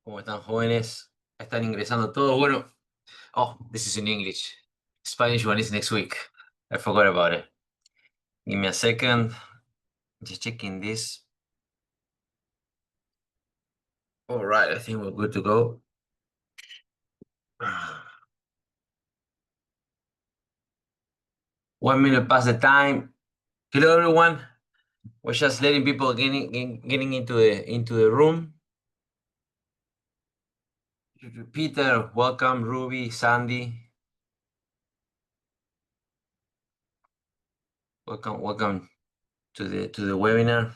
¿Cómo están, jóvenes? Están ingresando todos. Bueno, oh, this is in English. Spanish one is next week. I forgot about it. Give me a second. Just checking this. All right, I think we're good to go. 1 minute past the time. Hello, everyone. We're just letting people getting into the room. Peter, welcome. Ruby, Sandy, welcome to the webinar.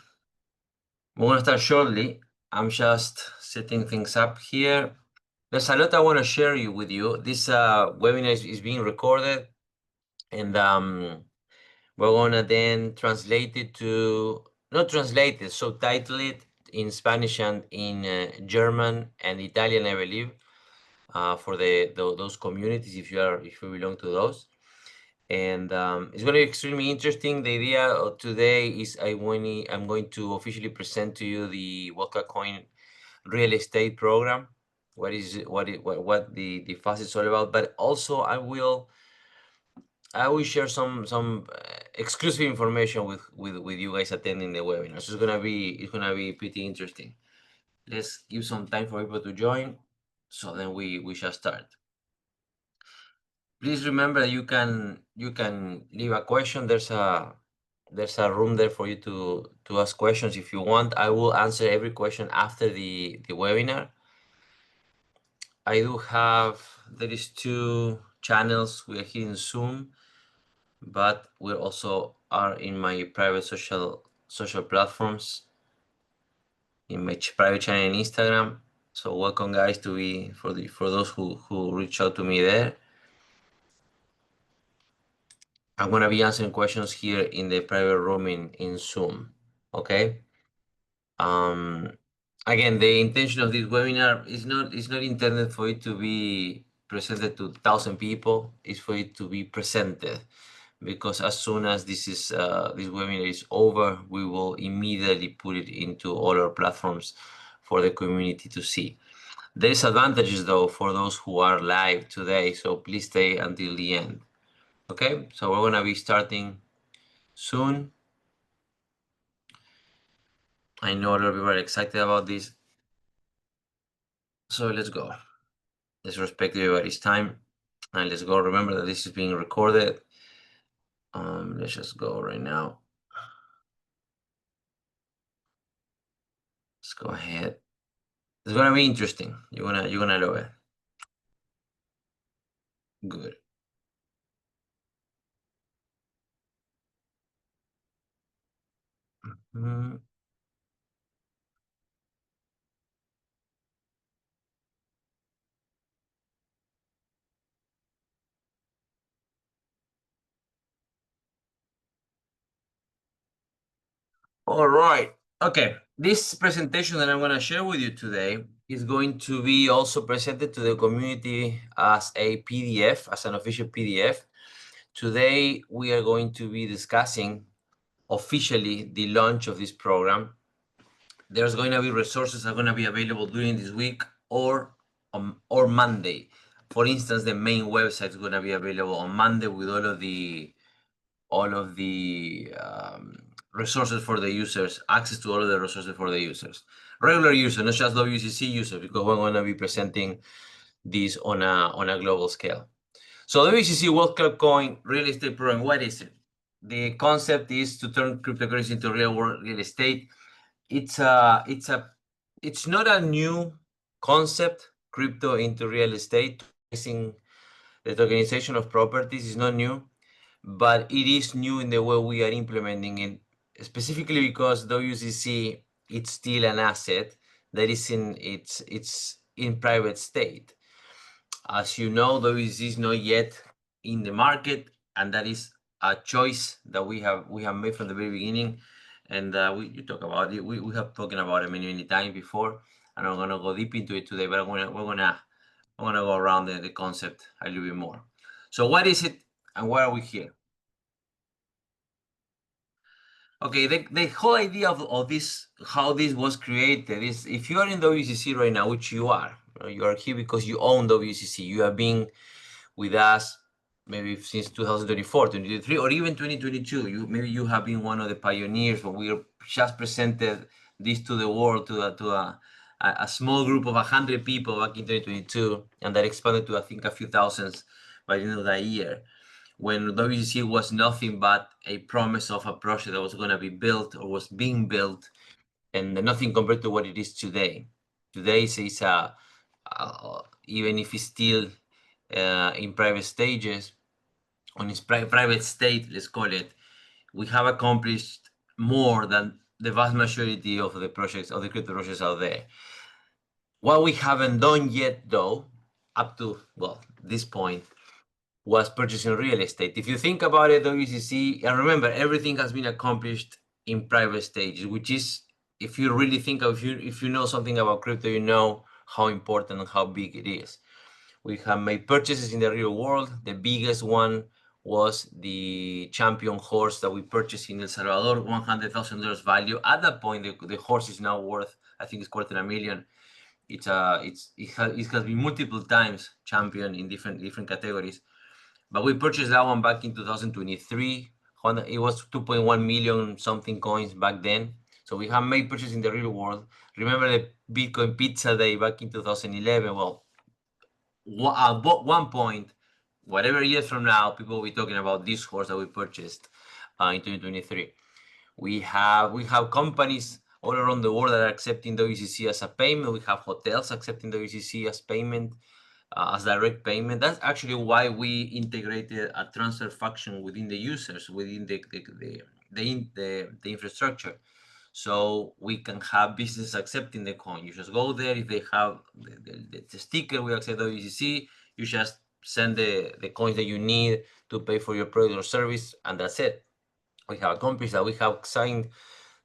We're gonna start shortly. I'm just setting things up here. There's a lot I want to share with you. This webinar is being recorded, and we're gonna then translate it to, not translate it, subtitle it in Spanish and in German and Italian, I believe, for those communities if you belong to those. And it's going to be extremely interesting. The idea of today is I'm going to officially present to you the WCCREP Real Estate Program. What the fuss is all about, but also I will share some exclusive information with you guys attending the webinar. So it's gonna be pretty interesting. Let's give some time for people to join, so then we shall start. Please remember that you can leave a question. There's a room there for you to ask questions if you want. I will answer every question after the webinar. There is 2 channels. We are here in Zoom, but we also are in my private social platforms, in my private channel in Instagram. So welcome, guys, to be for those who reach out to me there. I'm gonna be answering questions here in the private room in Zoom. Okay. Again, the intention of this webinar is not intended for it to be presented to 1,000 people. It's for it to be presented, because as soon as this webinar is over, we will immediately put it into all our platforms for the community to see. There's advantages though for those who are live today, so please stay until the end. Okay, so we're gonna be starting soon. I know a lot of people are excited about this, so let's go. Let's respect everybody's time, and let's go. Remember that this is being recorded. Let's just go right now. Let's go ahead. It's gonna be interesting. You're gonna love it. Good. All right. Okay. This presentation that I'm going to share with you today is going to be also presented to the community as a PDF, as an official PDF. Today, we are going to be discussing officially the launch of this program. There's going to be resources that are going to be available during this week or Monday. For instance, the main website is going to be available on Monday with all of the resources for the users, access to all of the resources for the users. Regular users, not just WCC users, because we're going to be presenting this on a global scale. So WCC World Cup Coin Real Estate Program, what is it? The concept is to turn cryptocurrency into real world real estate. It's not a new concept, crypto into real estate. The tokenization of properties is not new, but it is new in the way we are implementing it, specifically because WCC, it's still an asset that is in private state. As you know, WCC is not yet in the market, and that is a choice that we have made from the very beginning. And you talk about it. We have talked about it many times before, and I'm gonna go deep into it today. But we're gonna go around the concept a little bit more. So what is it, and why are we here? Okay, the whole idea of this, how this was created, is if you are in WCC right now, which you are here because you own WCC. You have been with us maybe since 2024, 2023, or even 2022. Maybe you have been one of the pioneers when we just presented this to the world, to a small group of 100 people back in 2022, and that expanded to, I think, a few thousands by the end of that year, when WCC was nothing but a promise of a project that was going to be built or was being built, and nothing compared to what it is today. Today is even if it's still in private stages, on its private state, let's call it, we have accomplished more than the vast majority of the projects, of the crypto projects out there. What we haven't done yet, though, up to, well, this point, was purchasing real estate. If you think about it, WCC, and remember, everything has been accomplished in private stages, which is, if you really think of, if you know something about crypto, you know how important and how big it is. We have made purchases in the real world. The biggest one was the champion horse that we purchased in El Salvador, $100,000 value. At that point, the horse is now worth, I think, it's $250,000. It has been multiple times champion in different categories. But we purchased that one back in 2023. It was 2.1 million something coins back then. So we have made purchases in the real world. Remember the Bitcoin Pizza Day back in 2011? Well, at one point, whatever years from now, people will be talking about this horse that we purchased in 2023. We have companies all around the world that are accepting WCC as a payment. We have hotels accepting WCC as payment, as direct payment. That's actually why we integrated a transfer function within the users, within the infrastructure. So we can have businesses accepting the coin. You just go there. If they have the sticker, we accept WCC. You just send the coins that you need to pay for your product or service, and that's it. We have accomplished that. We have signed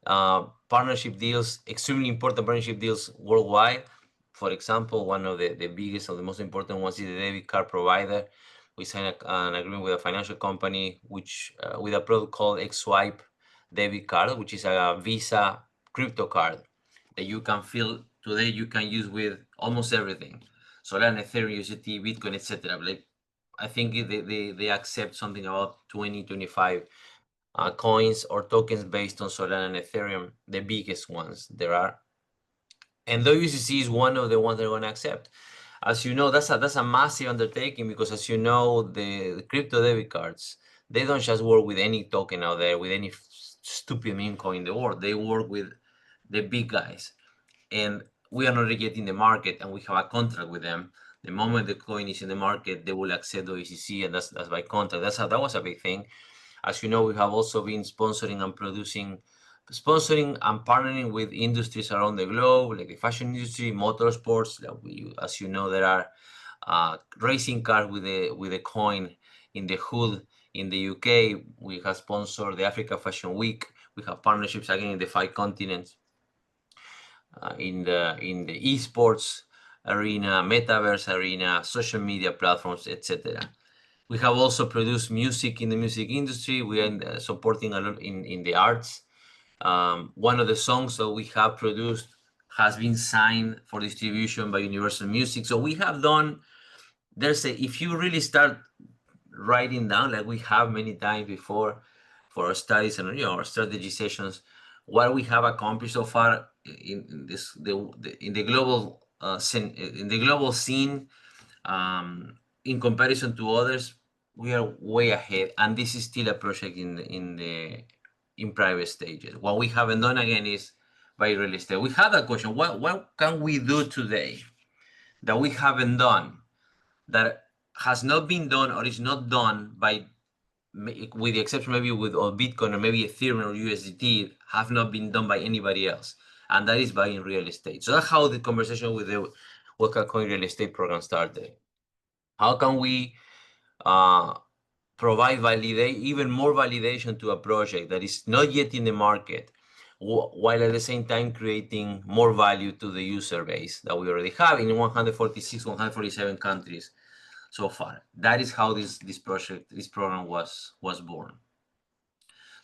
partnership deals, extremely important partnership deals worldwide. For example, one of the biggest and the most important ones is the debit card provider. We signed an agreement with a financial company, which with a product called XSwipe debit card, which is a Visa crypto card that you can fill today. You can use with almost everything: Solana, Ethereum, USDT, Bitcoin, etc. Like, I think they accept something about 25 coins or tokens based on Solana and Ethereum, the biggest ones there are. And WCC is one of the ones they're going to accept. As you know, that's a massive undertaking, because, as you know, the crypto debit cards, they don't just work with any token out there, with any stupid meme coin in the world. They work with the big guys. And we are not yet in the market, and we have a contract with them. The moment the coin is in the market, they will accept WCC, and that's by contract. That was a big thing. As you know, we have also been sponsoring and partnering with industries around the globe, like the fashion industry, motorsports. As you know, there are racing cars with a coin in the hood in the UK. We have sponsored the Africa Fashion Week. We have partnerships again in the 5 continents, in the esports arena, metaverse arena, social media platforms, etc. We have also produced music in the music industry. We are supporting a lot in the arts. One of the songs that we have produced has been signed for distribution by Universal Music. So we have done, if you really start writing down, like we have many times before for our studies and our strategy sessions, what we have accomplished so far in the global scene, in comparison to others, we are way ahead, and this is still a project in private stages. What we haven't done again is by real estate. We had a question: what can we do today that we haven't done, that has not been done or is not done by, with the exception maybe with Bitcoin or maybe Ethereum or USDT, have not been done by anybody else, and that is buying real estate. So that's how the conversation with the Coin Real Estate Program started. How can we provide even more validation to a project that is not yet in the market, while at the same time creating more value to the user base that we already have in 147 countries so far? That is how this program was born.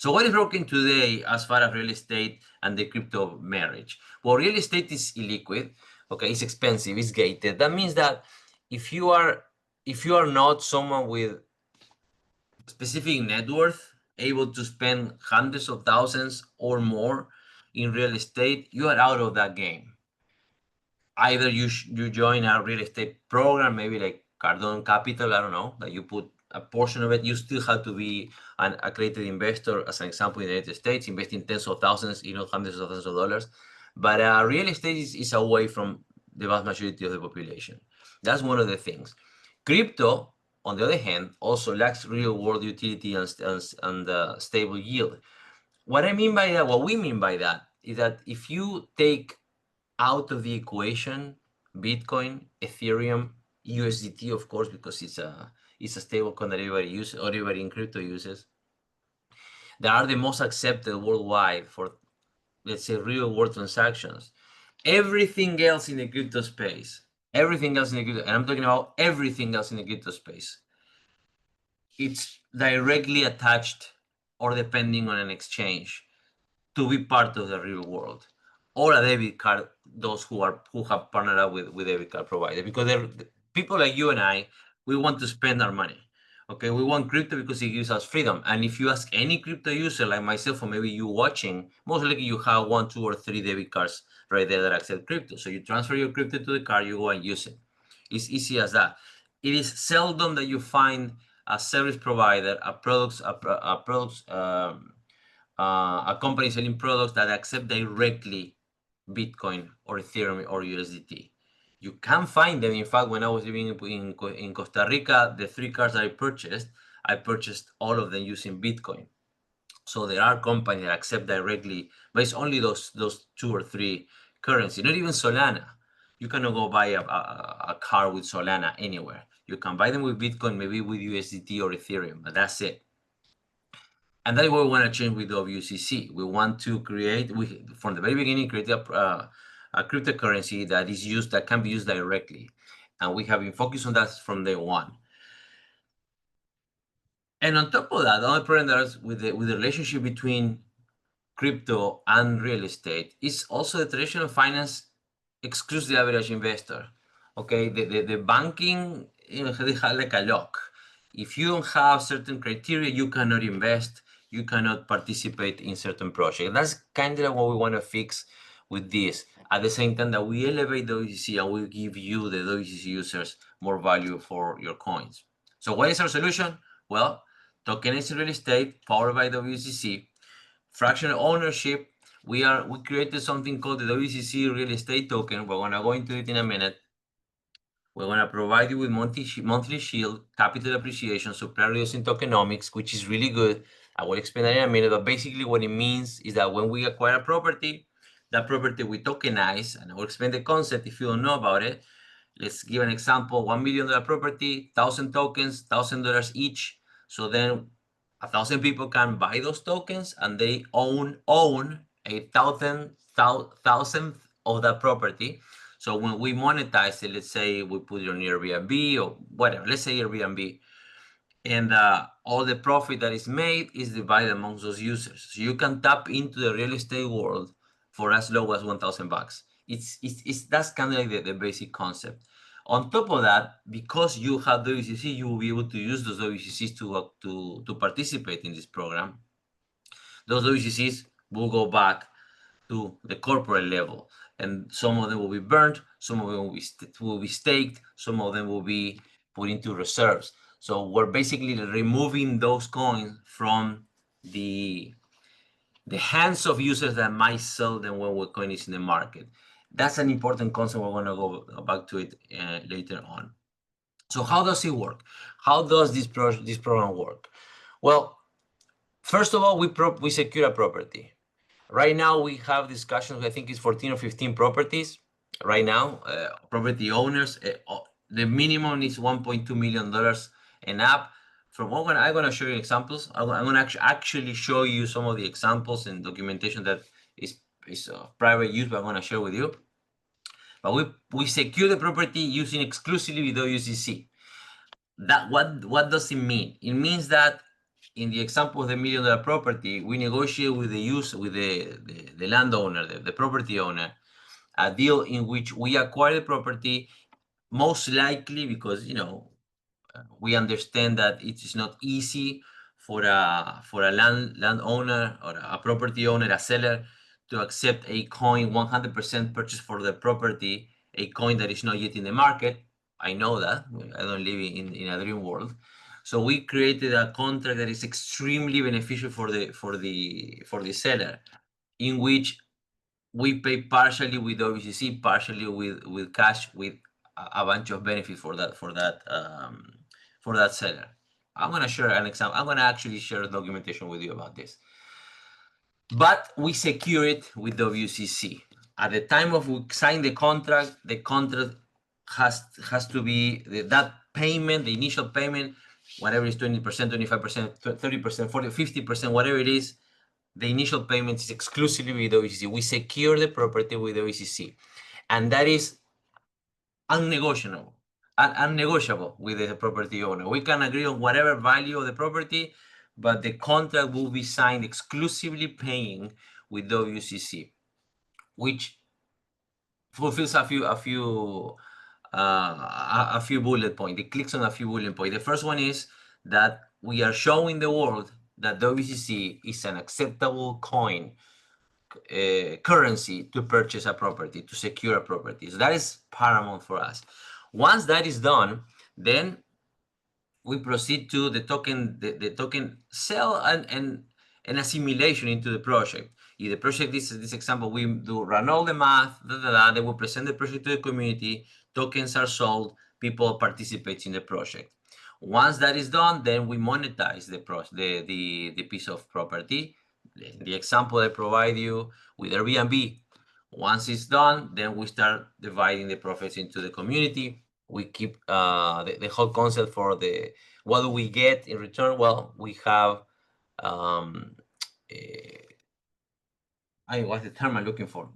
So what is broken today as far as real estate and the crypto marriage? Well, real estate is illiquid. Okay, it's expensive, it's gated. That means that if you are not someone with specific net worth, able to spend hundreds of thousands or more in real estate, you are out of that game. Either you join a real estate program, maybe like Cardone Capital, I don't know, that you put a portion of it. You still have to be an accredited investor, as an example, in the United States, investing tens of thousands, hundreds of thousands of dollars. But real estate is away from the vast majority of the population. That's one of the things. Crypto, on the other hand, also lacks real-world utility and stable yield. What I mean by that, what we mean by that, is that if you take out of the equation Bitcoin, Ethereum, USDT, of course, because it's a stable coin that everybody uses, or everybody in crypto uses, that are the most accepted worldwide for, let's say, real world transactions. Everything else in the crypto space, and I'm talking about everything else in the crypto space, it's directly attached or depending on an exchange to be part of the real world, or a debit card, those who have partnered up with debit card provider, because people like you and I, we want to spend our money. Okay, we want crypto because it gives us freedom. And if you ask any crypto user like myself, or maybe you watching, most likely you have 1, 2, or 3 debit cards right there that accept crypto. So you transfer your crypto to the card, you go and use it. It's easy as that. It is seldom that you find a service provider, a company selling products that accept directly Bitcoin or Ethereum or USDT. You can find them. In fact, when I was living in Costa Rica, the 3 cards I purchased all of them using Bitcoin. So there are companies that accept directly, but it's only those 2 or 3 currencies, not even Solana. You cannot go buy a car with Solana anywhere. You can buy them with Bitcoin, maybe with USDT or Ethereum, but that's it. And that's what we want to change with WCC. We want to create, from the very beginning, create a cryptocurrency that can be used directly. And we have been focused on that from day one. And on top of that, the only problem that is with the relationship between crypto and real estate is also the traditional finance excludes the average investor. Okay, the banking, they have like a lock. If you don't have certain criteria, you cannot invest, you cannot participate in certain projects. That's kind of what we want to fix with this. At the same time that we elevate the WCC and we give you, the WCC users, more value for your coins. So what is our solution? Well, tokenized real estate powered by WCC, fractional ownership. We created something called the WCC Real Estate Token. We're going to go into it in a minute. We're going to provide you with monthly shield, capital appreciation, supply reducing tokenomics, which is really good. I will explain that in a minute, but basically what it means is that when we acquire a property, that property we tokenize, and I will explain the concept if you don't know about it. Let's give an example, $1 million property, 1,000 tokens, $1,000 each. So then 1,000 people can buy those tokens and they own a thousandth of that property. So when we monetize it, let's say we put it on Airbnb or whatever, let's say Airbnb, and all the profit that is made is divided amongst those users. So you can tap into the real estate world for as low as $1,000. That's kind of like the basic concept. On top of that, because you have WCC, you will be able to use those WCCs to participate in this program. Those WCCs will go back to the corporate level, and some of them will be burnt, some of them will be staked, some of them will be put into reserves. So we're basically removing those coins from the hands of users that might sell them when the coin is in the market. That's an important concept. We're going to go back to it later on. So how does it work? How does this program work? Well, first of all, we secure a property. Right now, we have discussions. I think it's 14 or 15 properties. Right now, property owners. The minimum is $1.2 million and up. I'm going to show you examples. I'm going to actually show you some of the examples and documentation that is private use, but I'm going to share with you. But we secure the property using exclusively WCC. What does it mean? It means that in the example of the $1 million property, we negotiate with the landowner, the property owner, a deal in which we acquire the property, most likely because, we understand that it is not easy for a landowner or a property owner, a seller, to accept a coin 100% purchase for the property, a coin that is not yet in the market. I know that. I don't live in a dream world. So we created a contract that is extremely beneficial for the seller, in which we pay partially with WCC, partially with cash, with a bunch of benefit for that seller. I'm gonna share an example. I'm gonna actually share documentation with you about this. But we secure it with WCC. At the time of we sign the contract has to be that payment, the initial payment, whatever is 20%, 25%, 30%, 40%, 50%, whatever it is, the initial payment is exclusively with WCC. We secure the property with WCC, and that is unnegotiable with the property owner. We can agree on whatever value of the property, but the contract will be signed exclusively paying with WCC, which fulfills a few bullet points. It clicks on a few bullet points. The first one is that we are showing the world that WCC is an acceptable currency to purchase a property, to secure a property. So that is paramount for us. Once that is done, then we proceed to the token sell and assimilation into the project. In the project, this example, we do run all the math, they will present the project to the community, tokens are sold, people participate in the project. Once that is done, then we monetize the piece of property. The example I provide you with Airbnb. Once it's done, then we start dividing the profits into the community. We keep the whole concept for what do we get in return? Well, we have what's the term I'm looking for?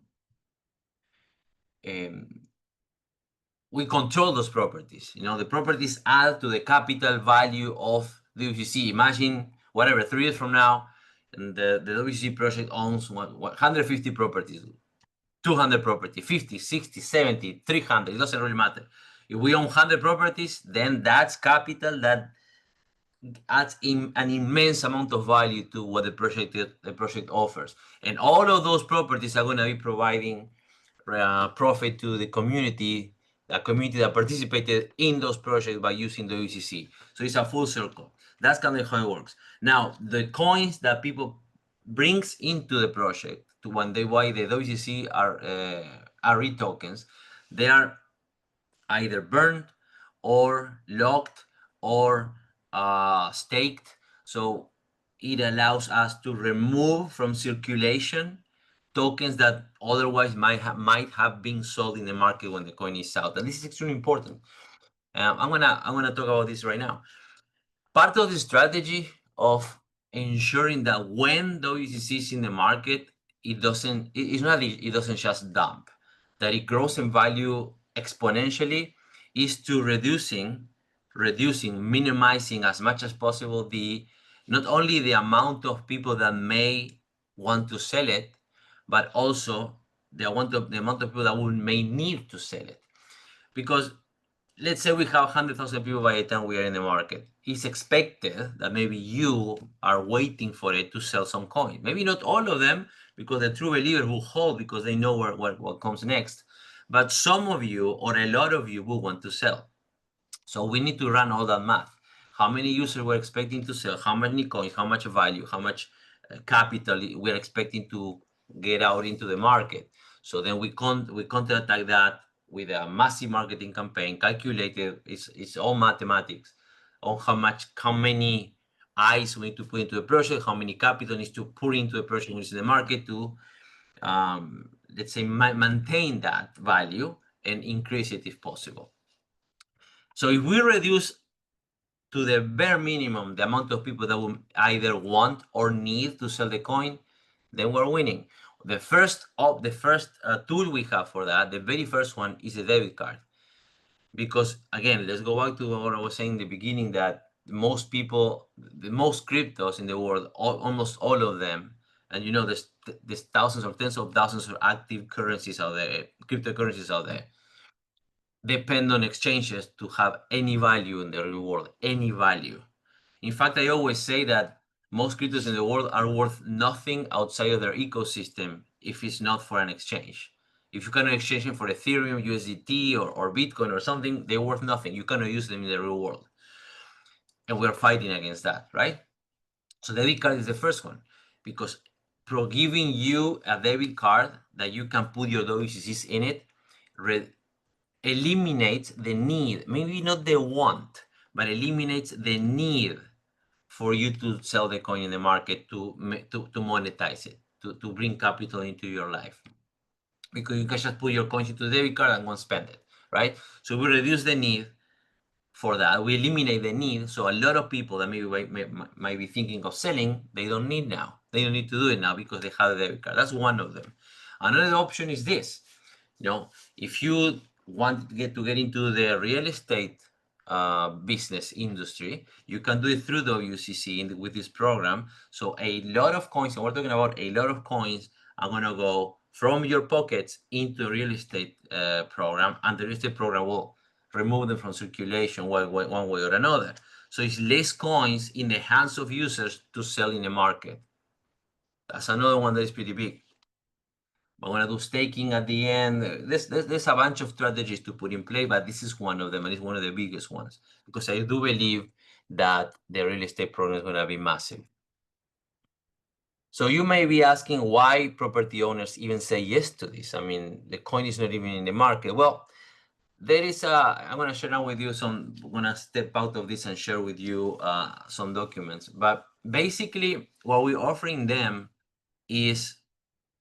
We control those properties. The properties add to the capital value of the WCC. Imagine whatever 3 years from now, and the WCC project owns 150 properties, 200 properties, 50, 60, 70, 300. It doesn't really matter. If we own 100 properties, then that's capital that adds an immense amount of value to what the project offers. And all of those properties are going to be providing profit to the community that participated in those projects by using the WCC. So it's a full circle. That's kind of how it works. Now, the coins that people brings into the project when they buy the WCCRE tokens, they are either burned or locked or staked. So it allows us to remove from circulation tokens that otherwise might have been sold in the market when the coin is out. And this is extremely important. I'm gonna talk about this right now. Part of the strategy of ensuring that when WCC is in the market, it doesn't just dump, that it grows in value exponentially, is to minimizing as much as possible not only the amount of people that may want to sell it, but also the amount of people that may need to sell it. Because let's say we have 100,000 people by the time we are in the market. It's expected that maybe you are waiting for it to sell some coin. Maybe not all of them, because the true believers will hold because they know what comes next. But some of you, or a lot of you, will want to sell. So we need to run all that math. How many users we're expecting to sell, how many coins, how much value, how much capital we're expecting to get out into the market. So then we counterattack that with a massive marketing campaign, calculated. It's all mathematics on how many eyes we need to put into the project, how many capital needs to put into the project, into the market to, let's say, maintain that value and increase it if possible. So if we reduce to the bare minimum the amount of people that will either want or need to sell the coin, then we're winning. The first tool we have for that, the very first one, is a debit card. Because again, let's go back to what I was saying in the beginning, that most people, the most cryptos in the world, almost all of them, and you know, there's thousands or tens of thousands of active currencies out there, cryptocurrencies out there, depend on exchanges to have any value in the real world, any value. In fact, I always say that most cryptos in the world are worth nothing outside of their ecosystem if it's not for an exchange. If you cannot exchange them for Ethereum, USDT, or Bitcoin or something, they're worth nothing. You cannot use them in the real world. And we're fighting against that, right? So debit card is the first one, because giving you a debit card that you can put your WCCs in it eliminates the need, maybe not the want, but eliminates the need for you to sell the coin in the market to monetize it, to bring capital into your life. Because you can just put your coins into the debit card and go and spend it, right? So we reduce the need for that. We eliminate the need. So a lot of people that maybe might be thinking of selling, they don't need now. They don't need to do it now because they have a debit card. That's one of them. Another option is this. You know, if you want to get into the real estate business industry, you can do it through WCC with this program. So a lot of coins, and we're talking about a lot of coins, are going to go from your pockets into the real estate program, and the real estate program will remove them from circulation one way or another. So it's less coins in the hands of users to sell in the market. That's another one that is pretty big. I'm going to do staking at the end. There's a bunch of strategies to put in play, but this is one of them, and it's one of the biggest ones, because I do believe that the real estate program is going to be massive. So you may be asking why property owners even say yes to this. I mean, the coin is not even in the market. Well, there is I'm going to share now with you I'm going to step out of this and share with you some documents. But basically, what we're offering them is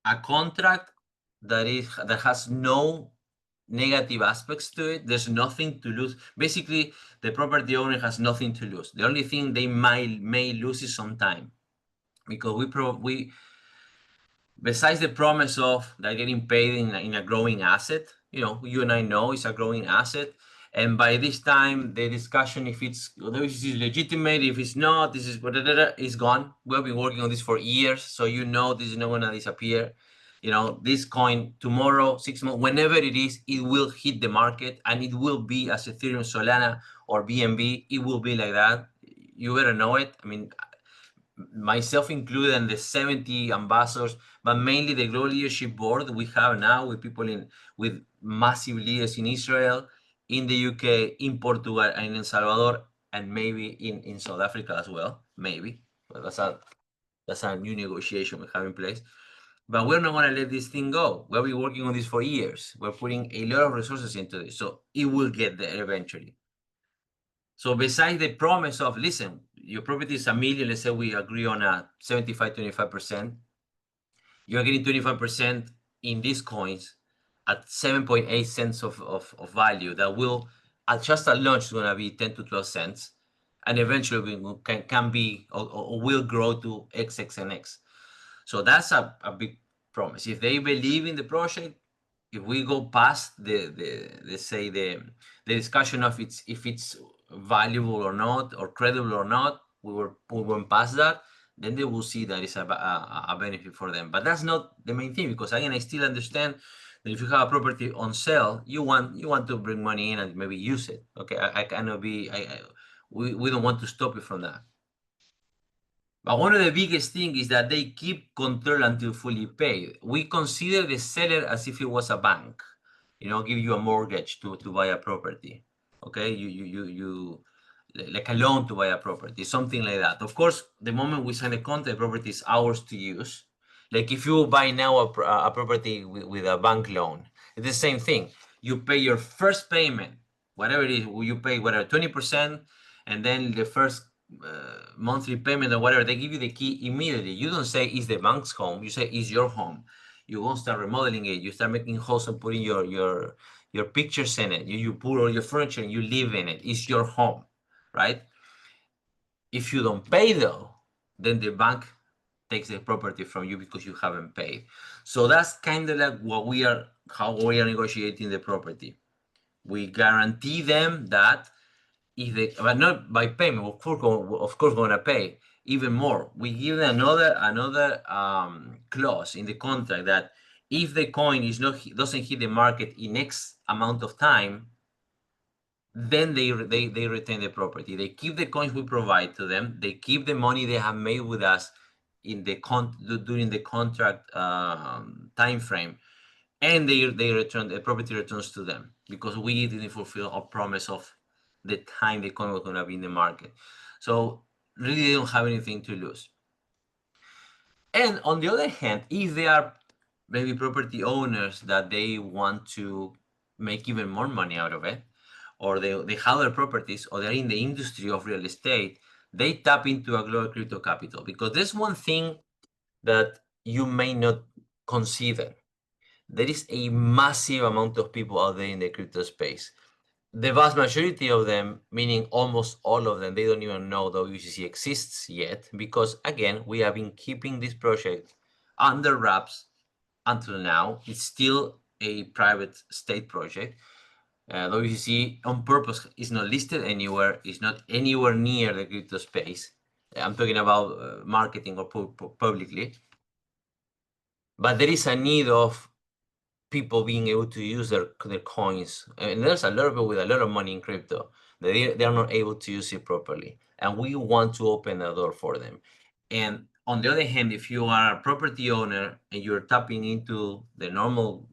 a contract that has no negative aspects to it. There's nothing to lose. Basically, the property owner has nothing to lose. The only thing they may lose is some time, because we besides the promise of they're getting paid in a growing asset. You know, you and I know it's a growing asset. And by this time, the discussion if it's legitimate, if it's not, this is is gone. We've been working on this for years, so you know this is not going to disappear. You know, this coin tomorrow, 6 months, whenever it is, it will hit the market, and it will be as Ethereum, Solana, or BNB. It will be like that. You better know it. I mean, myself included, and the 70 ambassadors, but mainly the global leadership board we have now with people with massive leaders in Israel, in the UK, in Portugal, and in El Salvador, and maybe in South Africa as well, maybe. But that's a new negotiation we have in place. But we're not going to let this thing go. We've been working on this for years. We're putting a lot of resources into this, so it will get there eventually. So besides the promise of, listen, your property is $1 million, let's say we agree on a 75-25%, you're getting 25% in these coins at 7.8 cents of value. That will, just at launch, is going to be 10 to 12 cents. And eventually can be or will grow to XX and X. So that's a big promise. If they believe in the project, if we go past let's say the discussion of if it's valuable or not, or credible or not, we went past that, then they will see that it's a benefit for them. But that's not the main thing, because again, I still understand that if you have a property on sale, you want to bring money in and maybe use it. Okay, I cannot be we don't want to stop you from that. But one of the biggest things is that they keep control until fully paid. We consider the seller as if it was a bank, you know, give you a mortgage to buy a property. Okay, you like a loan to buy a property, something like that. Of course, the moment we sign a contract, the property is ours to use. Like if you buy now a property with a bank loan, it's the same thing. You pay your first payment, whatever it is, you pay whatever 20%, and then the first monthly payment or whatever, they give you the key immediately. You don't say it's the bank's home, you say it's your home. You won't start remodeling it, you start making holes and putting your pictures in it, you put all your furniture and you live in it. It's your home, right? If you don't pay though, then the bank takes the property from you because you haven't paid. So that's kind of like how we are negotiating the property. We guarantee them that if they, but not by payment, of course, going to pay even more. We give them another clause in the contract that if the coin doesn't hit the market in X amount of time, then they retain the property. They keep the coins we provide to them. They keep the money they have made with us in the during the contract time frame, and they return the property returns to them because we didn't fulfill our promise of the time the coin was going to be in the market. So really, they don't have anything to lose. And on the other hand, if they are maybe property owners that they want to make even more money out of it, or they have their properties, or they're in the industry of real estate, they tap into a global crypto capital. Because there's one thing that you may not consider. There is a massive amount of people out there in the crypto space. The vast majority of them, meaning almost all of them, they don't even know WCC exists yet, because again, we have been keeping this project under wraps until now. It's still a private state project. WCC on purpose is not listed anywhere, is not anywhere near the crypto space. I'm talking about marketing or publicly. But there is a need of people being able to use their coins. And there's a lot of people with a lot of money in crypto. They are not able to use it properly. And we want to open the door for them. And on the other hand, if you are a property owner and you're tapping into the normal,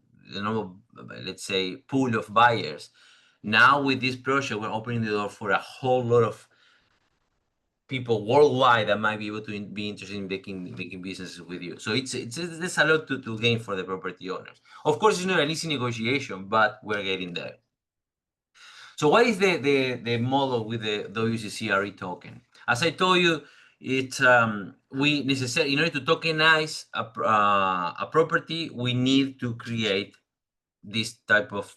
let's say, pool of buyers, now with this project, we're opening the door for a whole lot of people worldwide that might be able to be interested in making businesses with you. So there's a lot to gain for the property owners. Of course, it's not an easy negotiation, but we're getting there. So what is the model with the WCCRE token? As I told you, it's we necessarily, in order to tokenize a property, we need to create this type of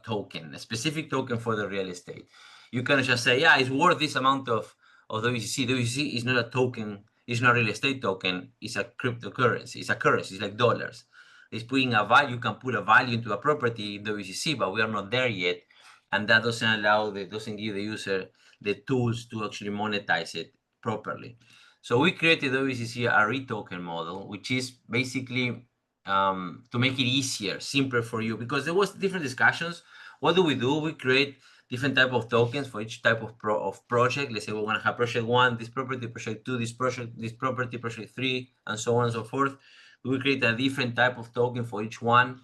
token, a specific token for the real estate. You cannot just say, yeah, it's worth this amount of WCC. WCC is not a token, it's not a real estate token, it's a cryptocurrency, it's a currency, it's like dollars. It's putting a value, you can put a value into a property in WCC, but we are not there yet. And that doesn't give the user the tools to actually monetize it properly. So we created the WCCRE token model, which is basically to make it easier, simpler for you, because there was different discussions. What do? We create different type of tokens for each type of project. Let's say we want to have project 1, this property, project 2, this property, project 3, and so on and so forth. We will create a different type of token for each one.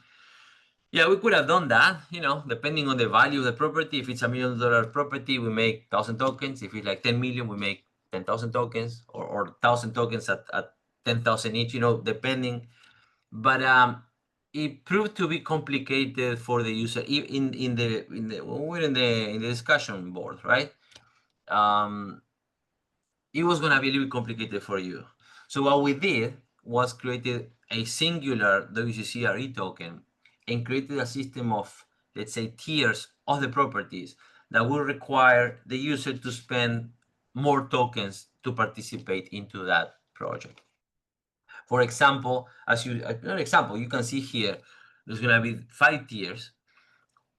Yeah, we could have done that, depending on the value of the property. If it's $1 million property, we make 1,000 tokens. If it's like 10 million, we make 10,000 tokens, or 1,000 tokens at 10,000 each, depending. But it proved to be complicated for the user when we're in the discussion board, right? It was going to be a little bit complicated for you. So what we did was created a singular WCCRE token and created a system of, let's say, tiers of the properties that will require the user to spend more tokens to participate into that project. For example, you can see here, there's going to be 5 tiers.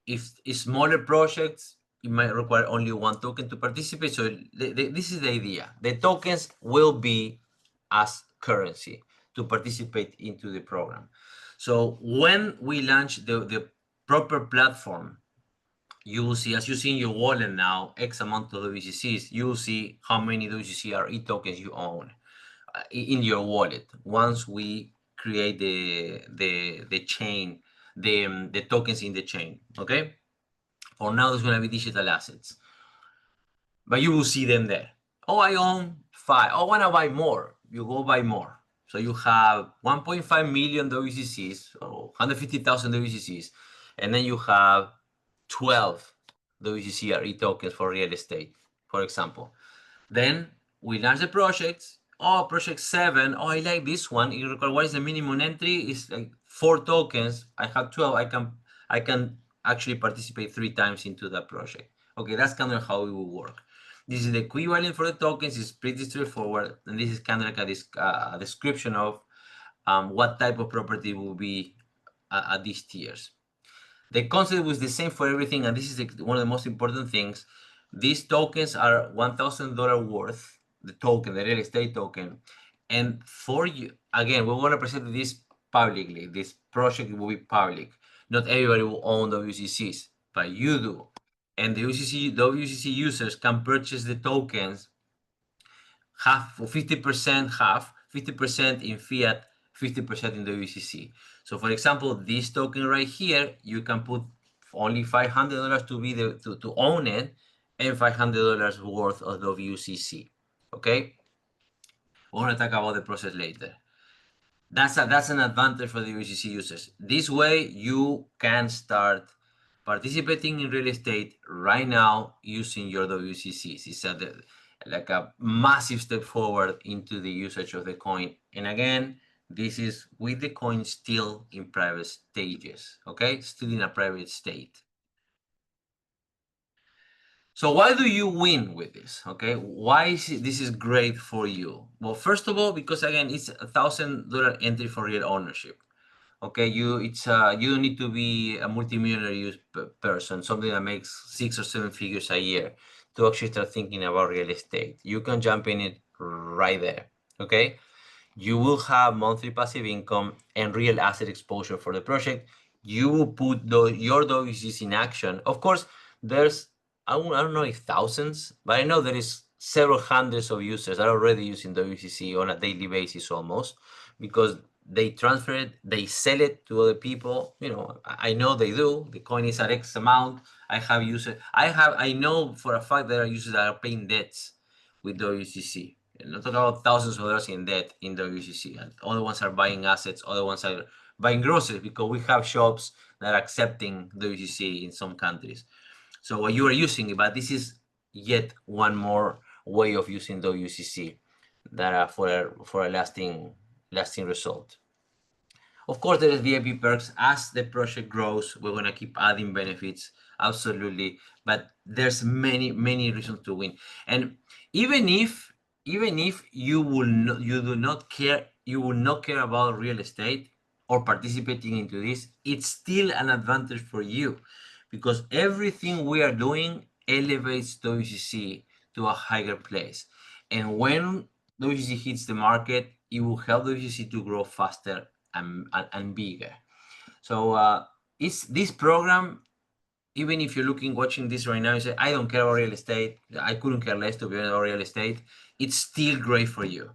If it's smaller projects, it might require only 1 token to participate. So this is the idea. The tokens will be as currency to participate into the program. So when we launch the proper platform, you will see, as you see in your wallet now, X amount of WCCs, you will see how many WCCRE tokens you own in your wallet once we create the chain, the tokens in the chain. Okay. For now, there's going to be digital assets, but you will see them there. Oh, I own 5. Oh, I want to buy more. You go buy more. So you have 1.5 million WCCs, or 150,000 WCCs, and then you have 12 WCCRE tokens for real estate, for example. Then we launch the projects. Oh, project 7. Oh, I like this one. It requires, what is the minimum entry? It's like 4 tokens. I have 12. I can actually participate 3 times into that project. Okay, that's kind of how it will work. This is the equivalent for the tokens. It's pretty straightforward, and this is kind of like a description of what type of property will be at these tiers. The concept was the same for everything, and this is one of the most important things. These tokens are $1,000 worth, the token, the real estate token. And for you, again, we want to present this publicly. This project will be public. Not everybody will own WCCs, but you do. And the WCC users can purchase the tokens half or 50%, 50% in fiat, 50% in WCC. So for example, this token right here, you can put only $500 to be to own it, and $500 worth of WCC. Okay, we're gonna talk about the process later. That's an advantage for the WCC users. This way, you can start participating in real estate right now using your WCCs. It's like a massive step forward into the usage of the coin. And again, this is with the coin still in private stages, okay? Still in a private state. So why do you win with this? Okay, why is this is great for you? Well, first of all, because again, it's $1,000 entry for real ownership. Okay, you don't need to be a multimillionaire person, something that makes 6 or 7 figures a year to actually start thinking about real estate. You can jump in it right there. Okay, you will have monthly passive income and real asset exposure for the project. You will put your WCCs in action. Of course, there's, I don't know if thousands, but I know there is several hundreds of users that are already using WCC on a daily basis almost, because they transfer it, they sell it to other people. You know, I know they do. The coin is at X amount. I have users. I know for a fact there are users that are paying debts with WCC. Not talking about thousands of dollars in debt in WCC. And other ones are buying assets. Other ones are buying groceries, because we have shops that are accepting WCC in some countries. So you are using it, but this is yet one more way of using WCC that for a lasting result. Of course, there is VIP perks. As the project grows, we're gonna keep adding benefits, absolutely. But there's many reasons to win. And even if you do not care, you will not care about real estate or participating into this, it's still an advantage for you, because everything we are doing elevates WCC to a higher place. And when WCC hits the market, it will help WCC to grow faster and bigger. So it's this program. Even if you're watching this right now, you say, I don't care about real estate. I couldn't care less, to be honest, about real estate. It's still great for you.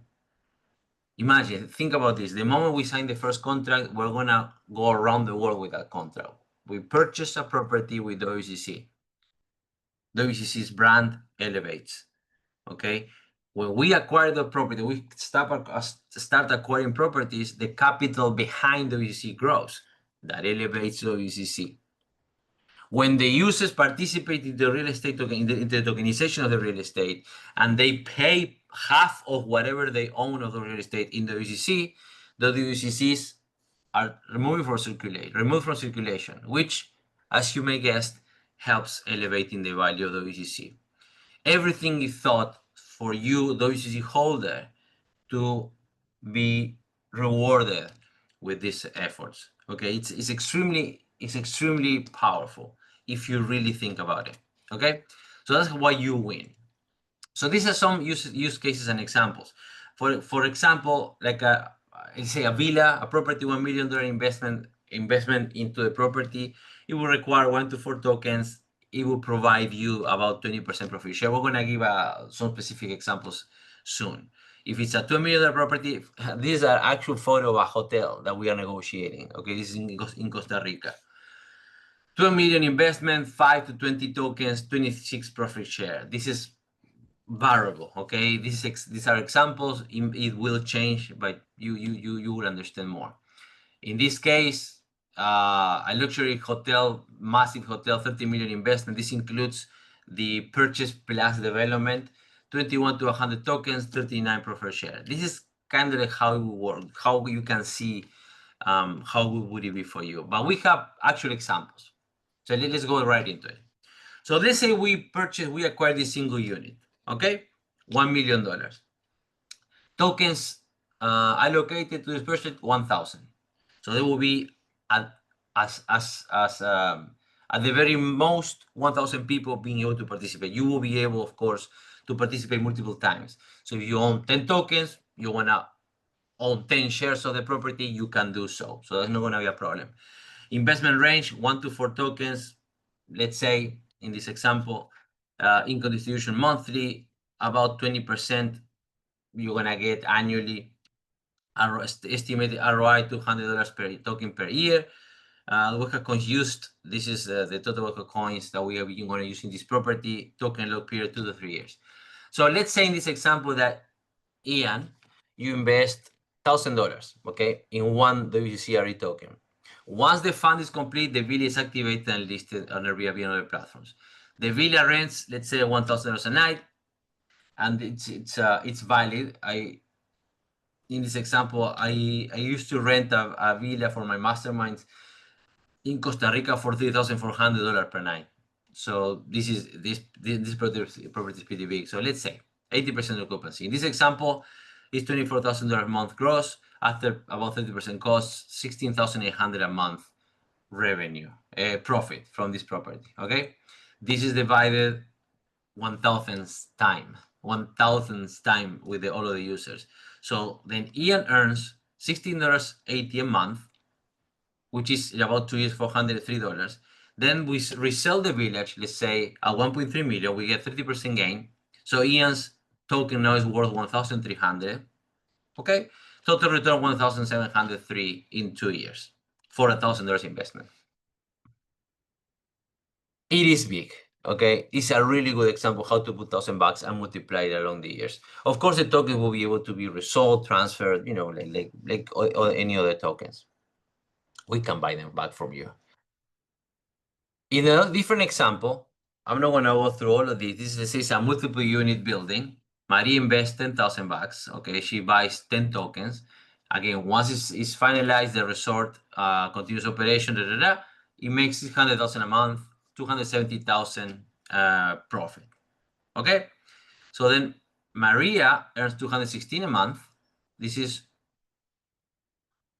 Imagine, think about this. The moment we sign the first contract, we're gonna go around the world with that contract. We purchase a property with WCC. WCC's brand elevates. Okay, when we acquire the property, we start acquiring properties, the capital behind WCC grows. That elevates WCC. When the users participate in the real estate in the tokenization of the real estate, and they pay half of whatever they own of the real estate in the WCC, the WCCs are removed from circulation, which, as you may guess, helps elevating the value of the WCC. Everything is thought for you, the WCC holder, to be rewarded with these efforts. Okay, it's extremely powerful if you really think about it. Okay, so that's why you win. So these are some use cases and examples. For example, like let's say a villa, a property, $1 million investment into the property. It will require 1 to 4 tokens. It will provide you about 20% profit share. We're gonna give some specific examples soon. If it's a $2 million property, these are actual photo of a hotel that we are negotiating. Okay, this is in Costa Rica. 2 million investment, 5 to 20 tokens, 26 profit share. This is variable. Okay, these are examples. It will change, but you will understand more. In this case, a luxury hotel, massive hotel, 30 million investment. This includes the purchase plus development, 21 to 100 tokens, 39 preferred share. This is kind of like how it will work, how you can see how would it be for you. But we have actual examples. So let's go right into it. So let's say we acquire this single unit, okay? $1 million. Tokens allocated to this project, 1,000. So they will be as At the very most, 1,000 people being able to participate. You will be able, of course, to participate multiple times. So if you own 10 tokens, you want to own 10 shares of the property, you can do so. So that's not going to be a problem. Investment range, 1 to 4 tokens. Let's say in this example, income distribution monthly, about 20% you're going to get annually. Estimated ROI $200 per token per year. Worker coins used, this is the total worker coins that we are going to use in this property. Token lock period 2 to 3 years. So let's say in this example that Ian, you invest $1,000, okay, in one WCCRE token. Once the fund is complete, the villa is activated and listed on Airbnb and other platforms. The villa rents, let's say $1,000 a night, and it's valid. In this example, I used to rent a villa for my masterminds in Costa Rica for $3,400 per night. So this property is pretty big. So let's say 80% occupancy. In this example, it's $24,000 a month gross after about 30% costs, $16,800 a month revenue profit from this property. Okay, this is divided 1,000th time with all of the users. So then Ian earns $16.80 a month, which is about 2 years, $403. Then we resell the village, let's say at 1.3 million, we get 30% gain. So Ian's token now is worth 1,300. Okay, total return 1,703 in 2 years for $1,000 investment. It is big. Okay, it's a really good example how to put $1,000 and multiply it along the years. Of course, the token will be able to be resold, transferred, you know, like any other tokens. We can buy them back from you. In a different example, I'm not going to go through all of this. This is a multiple unit building. Maria invests $10,000. Okay, she buys 10 tokens. Again, once it's finalized, the resort continues operation. It makes $600,000 a month, $270,000 profit. Okay, so then Maria earns $216 a month. This is.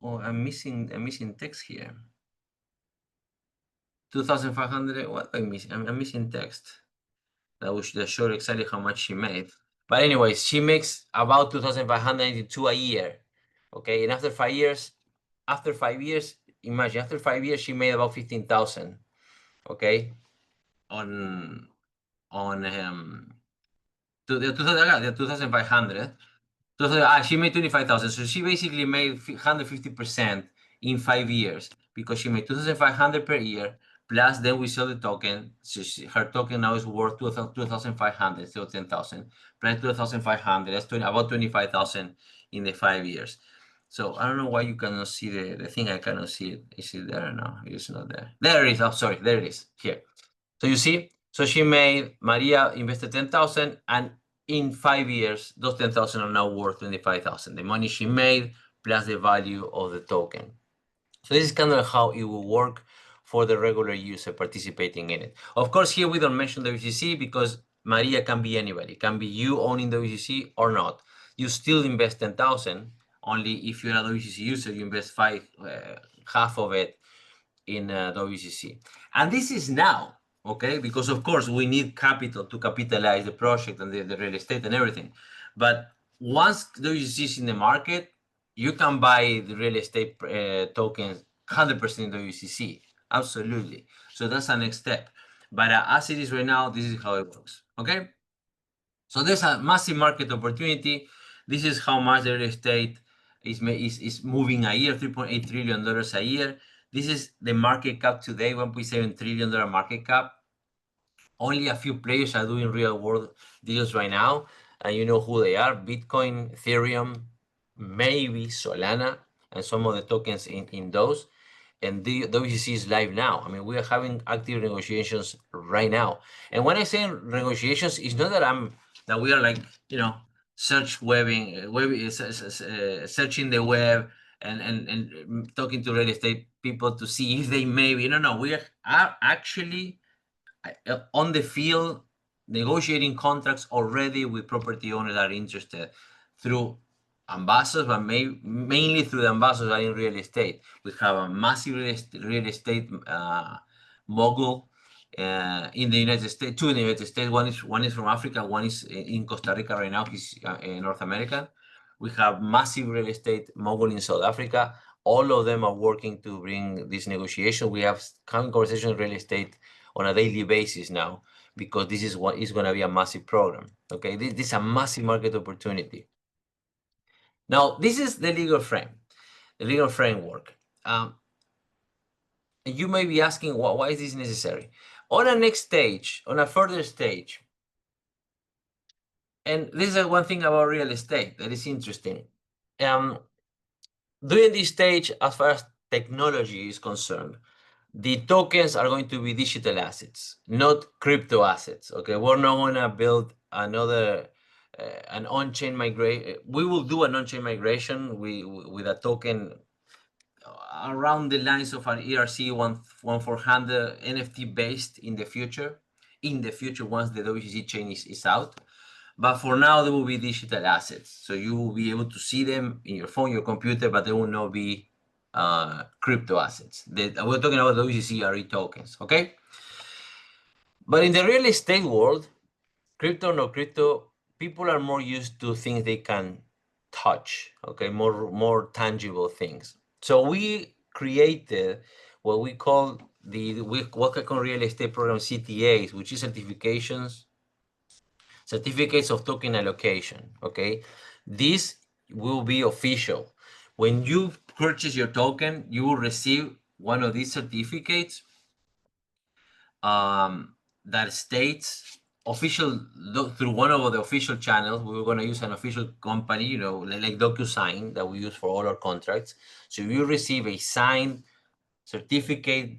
Oh, I'm missing text here. 2,500. What am I missing? I'm missing text. That showed exactly how much she made. But anyways, she makes about 2,592 a year. Okay, and after 5 years, imagine after 5 years she made about 15,000. Okay, on the 2,500. She made 25,000. So she basically made 150% in 5 years because she made 2,500 per year. Plus, then we sell the token. So her token now is worth 2,500, still 10,000. Plus 2,500, that's about 25,000 in the 5 years. So I don't know why you cannot see the thing. I cannot see it. Is it there? No, it's not there. There it is. Oh, sorry. There it is. Here. So you see, so Maria invested 10,000, and in 5 years, those 10,000 are now worth 25,000. The money she made plus the value of the token. So this is kind of how it will work for the regular user participating in it. Of course, here we don't mention the WCC because Maria can be anybody. It can be you owning the WCC or not. You still invest 10,000. Only if you're a WCC user, you invest half of it in WCC. And this is now, okay? Because of course we need capital to capitalize the project and the real estate and everything. But once WCC is in the market, you can buy the real estate tokens 100% in WCC. Absolutely. So that's the next step. But as it is right now, this is how it works. Okay. So there's a massive market opportunity. This is how much the real estate is moving a year, $3.8 trillion a year. This is the market cap today, $1.7 trillion market cap. Only a few players are doing real world deals right now. And you know who they are: Bitcoin, Ethereum, maybe Solana, and some of the tokens in those. And the WCC is live now. I mean, we are having active negotiations right now. And when I say negotiations, it's not that we are like, you know, searching the web and talking to real estate people to see if they maybe. No, we are actually on the field negotiating contracts already with property owners that are interested through ambassadors, but mainly through the ambassadors that are in real estate. We have a massive real estate mogul in the United States, two in the United States. One is from Africa, one is in Costa Rica right now. He's North American. We have massive real estate mogul in South Africa. All of them are working to bring this negotiation. We have having conversations with real estate on a daily basis now, because this is what is going to be a massive program. Okay, this is a massive market opportunity. Now, this is the legal frame, the legal framework. You may be asking, why is this necessary? On a next stage, on a further stage, and this is one thing about real estate that is interesting. During this stage, as far as technology is concerned, the tokens are going to be digital assets, not crypto assets. Okay, we're not going to build another an on-chain migration. We will do an on-chain migration with a token around the lines of an ERC 1400 NFT based in the future. In the future, once the WCC chain is out. But for now, they will be digital assets. So you will be able to see them in your phone, your computer, but they will not be crypto assets. We're talking about WCCRE tokens, okay? But in the real estate world, crypto or no crypto, people are more used to things they can touch, okay? More tangible things. So we created what we call the Wacom Real Estate Program CTAs, which is certificates of token allocation, okay? This will be official. When you purchase your token, you will receive one of these certificates that states official through one of the official channels. We were going to use an official company, you know, like DocuSign that we use for all our contracts. So you receive a signed certificate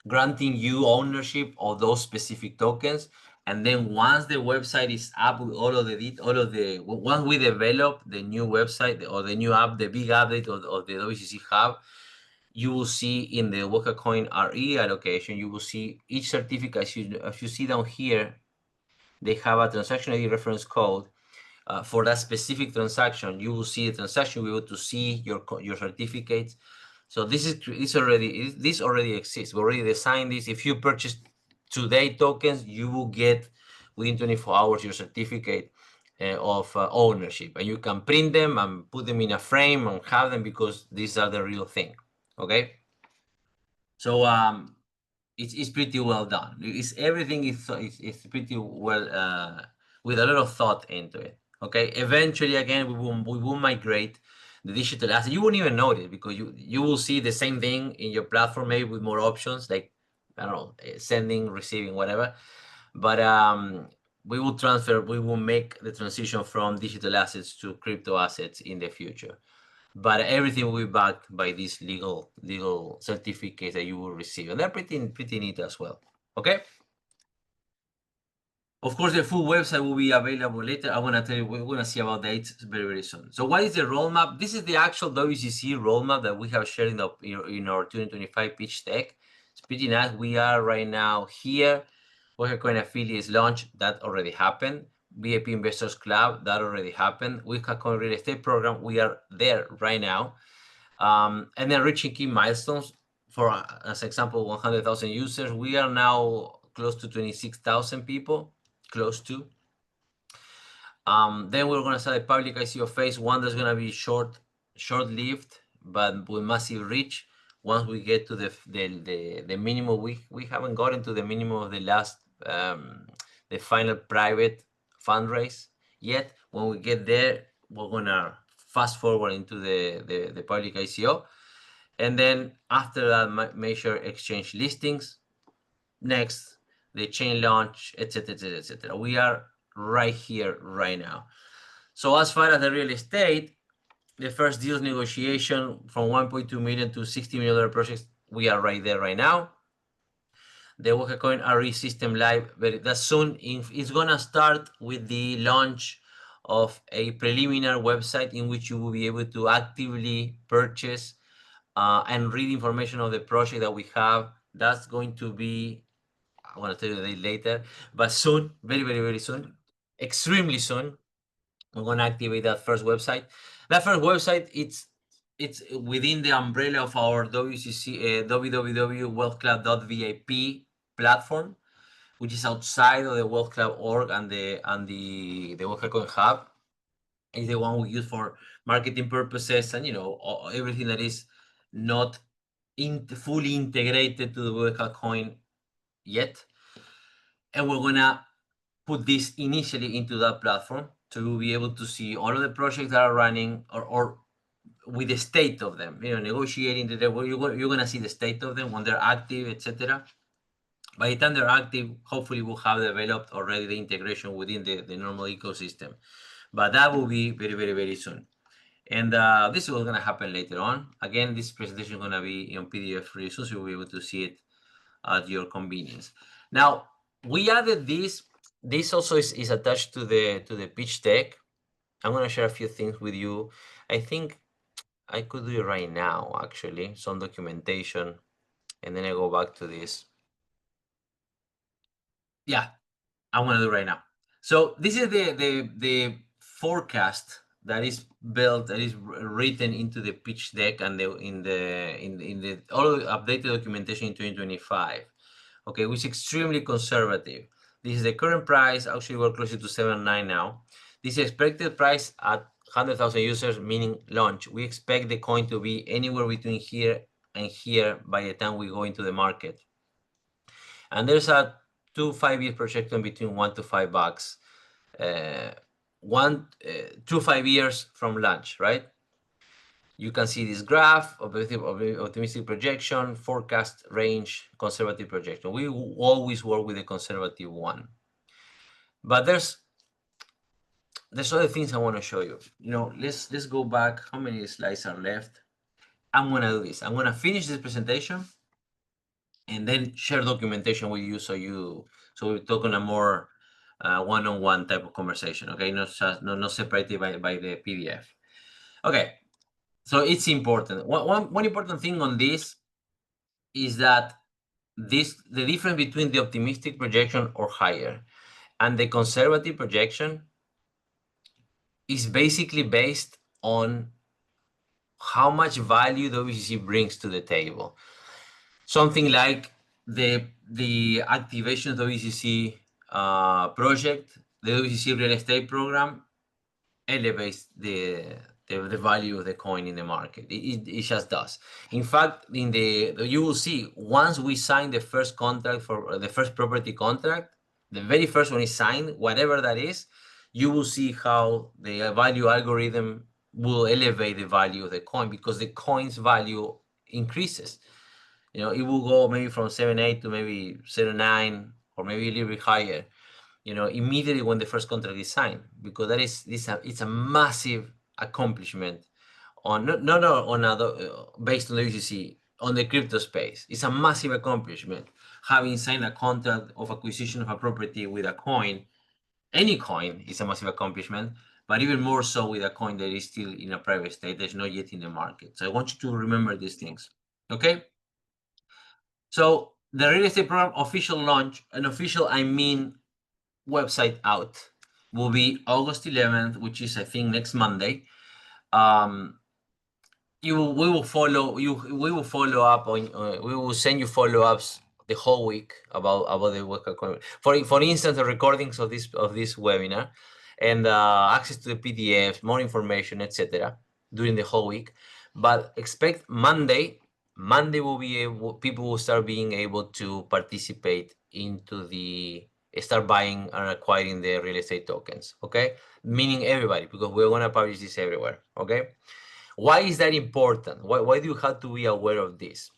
granting you ownership of those specific tokens. And then once the website is up with once we develop the new website or the new app, the big update of the WCC Hub, you will see in the Wacom RE allocation, you will see each certificate. As you see down here, they have a transaction ID reference code. For that specific transaction, you will see the transaction. We want to see your certificates. So this already exists. We already designed this. If you purchase today tokens, you will get within 24 hours your certificate of ownership, and you can print them and put them in a frame and have them, because these are the real thing. Okay. So it's pretty well done. Everything is pretty well with a lot of thought into it. Okay. Eventually, again, we will migrate the digital asset. You won't even notice, because you will see the same thing in your platform, maybe with more options, like, I don't know, sending, receiving, whatever. But we will make the transition from digital assets to crypto assets in the future. But everything will be backed by these legal certificates that you will receive, and they're pretty neat as well. Okay. Of course, the full website will be available later. I want to tell you, we're going to see about dates very soon. So what is the roadmap? This is the actual WCC roadmap that we have shared in our 2025 pitch deck. It's pretty nice. We are right now here. Wacom Affiliates launch, that already happened. VIP Investors Club, that already happened. Wacom Real Estate Program, we are there right now. And then reaching key milestones. For as example, 100,000 users. We are now close to 26,000 people. Close to. Then we're going to start a public ICO phase one that's going to be short-lived, but with massive reach. Once we get to the minimum, we haven't gotten to the minimum of the last the final private fundraise yet. When we get there, we're gonna fast forward into the public ICO, and then after that, major exchange listings. Next, the chain launch, etc., etc., etc. We are right here, right now. So as far as the real estate, the first deals negotiation from 1.2 million to $60 million projects, we are right there right now. The Wacom RE system live that's soon. It's gonna start with the launch of a preliminary website in which you will be able to actively purchase and read information of the project that we have. That's going to be, I want to tell you the date later, but soon, very soon, extremely soon, we're going to activate that first website. That first website, it's within the umbrella of our WCC www.wealthclub.vip platform, which is outside of the Wealth Club org and the Wealth Club Coin Hub. Is the one we use for marketing purposes and everything that is not fully integrated to the Wealth Club Coin yet. And we're gonna put this initially into that platform to be able to see all of the projects that are running or with the state of them, negotiating you're gonna see the state of them when they're active, etc. By the time they're active, hopefully we'll have developed already the integration within the normal ecosystem. But that will be very, very, very soon. And this is what's going to happen later on. Again, this presentation is going to be in PDF really soon, so you'll be able to see it at your convenience. Now, we added this. This also is attached to the pitch deck. I'm going to share a few things with you. I think I could do it right now, actually, some documentation, and then I go back to this. Yeah, I want to do right now. So this is the forecast that is built, that is written into the pitch deck and in the all updated documentation in 2025. Okay, which is extremely conservative. This is the current price. Actually, we're closer to 7.9 now. This is expected price at 100,000 users, meaning launch. We expect the coin to be anywhere between here and here by the time we go into the market. And there's a 2 5-year projection between $1 to $5. 2 5 years from launch, right? You can see this graph of optimistic projection, forecast range, conservative projection. We always work with the conservative one. But there's other things I want to show you. Let's go back. How many slides are left? I'm gonna do this. I'm gonna finish this presentation and then share documentation with you so we talk on a more one-on-one type of conversation, okay? Not separated by the PDF. Okay, so it's important. One important thing on this is that the difference between the optimistic projection or higher and the conservative projection is basically based on how much value the WCC brings to the table. Something like the activation of the WCC project, the WCC Real Estate Program elevates the value of the coin in the market. It just does. In fact, you will see once we sign the first contract for the first property contract, the very first one is signed, whatever that is, you will see how the value algorithm will elevate the value of the coin because the coin's value increases. It will go maybe from 7.8 to maybe 7.9 or maybe a little bit higher, immediately when the first contract is signed, because it's a massive accomplishment based on the WCC, on the crypto space. It's a massive accomplishment. Having signed a contract of acquisition of a property with a coin, any coin is a massive accomplishment, but even more so with a coin that is still in a private state, that's not yet in the market. So I want you to remember these things, okay? So the real estate program official launch, and official I mean website out, will be August 11th, which is I think next Monday. We will follow up on. We will send you follow-ups the whole week about the work. For instance, the recordings of this webinar and access to the PDFs, more information, etc. during the whole week. But expect Monday will be people will start being able to participate into start buying and acquiring the real estate tokens, okay? Meaning everybody, because we're going to publish this everywhere, okay? Why is that important? Why do you have to be aware of this?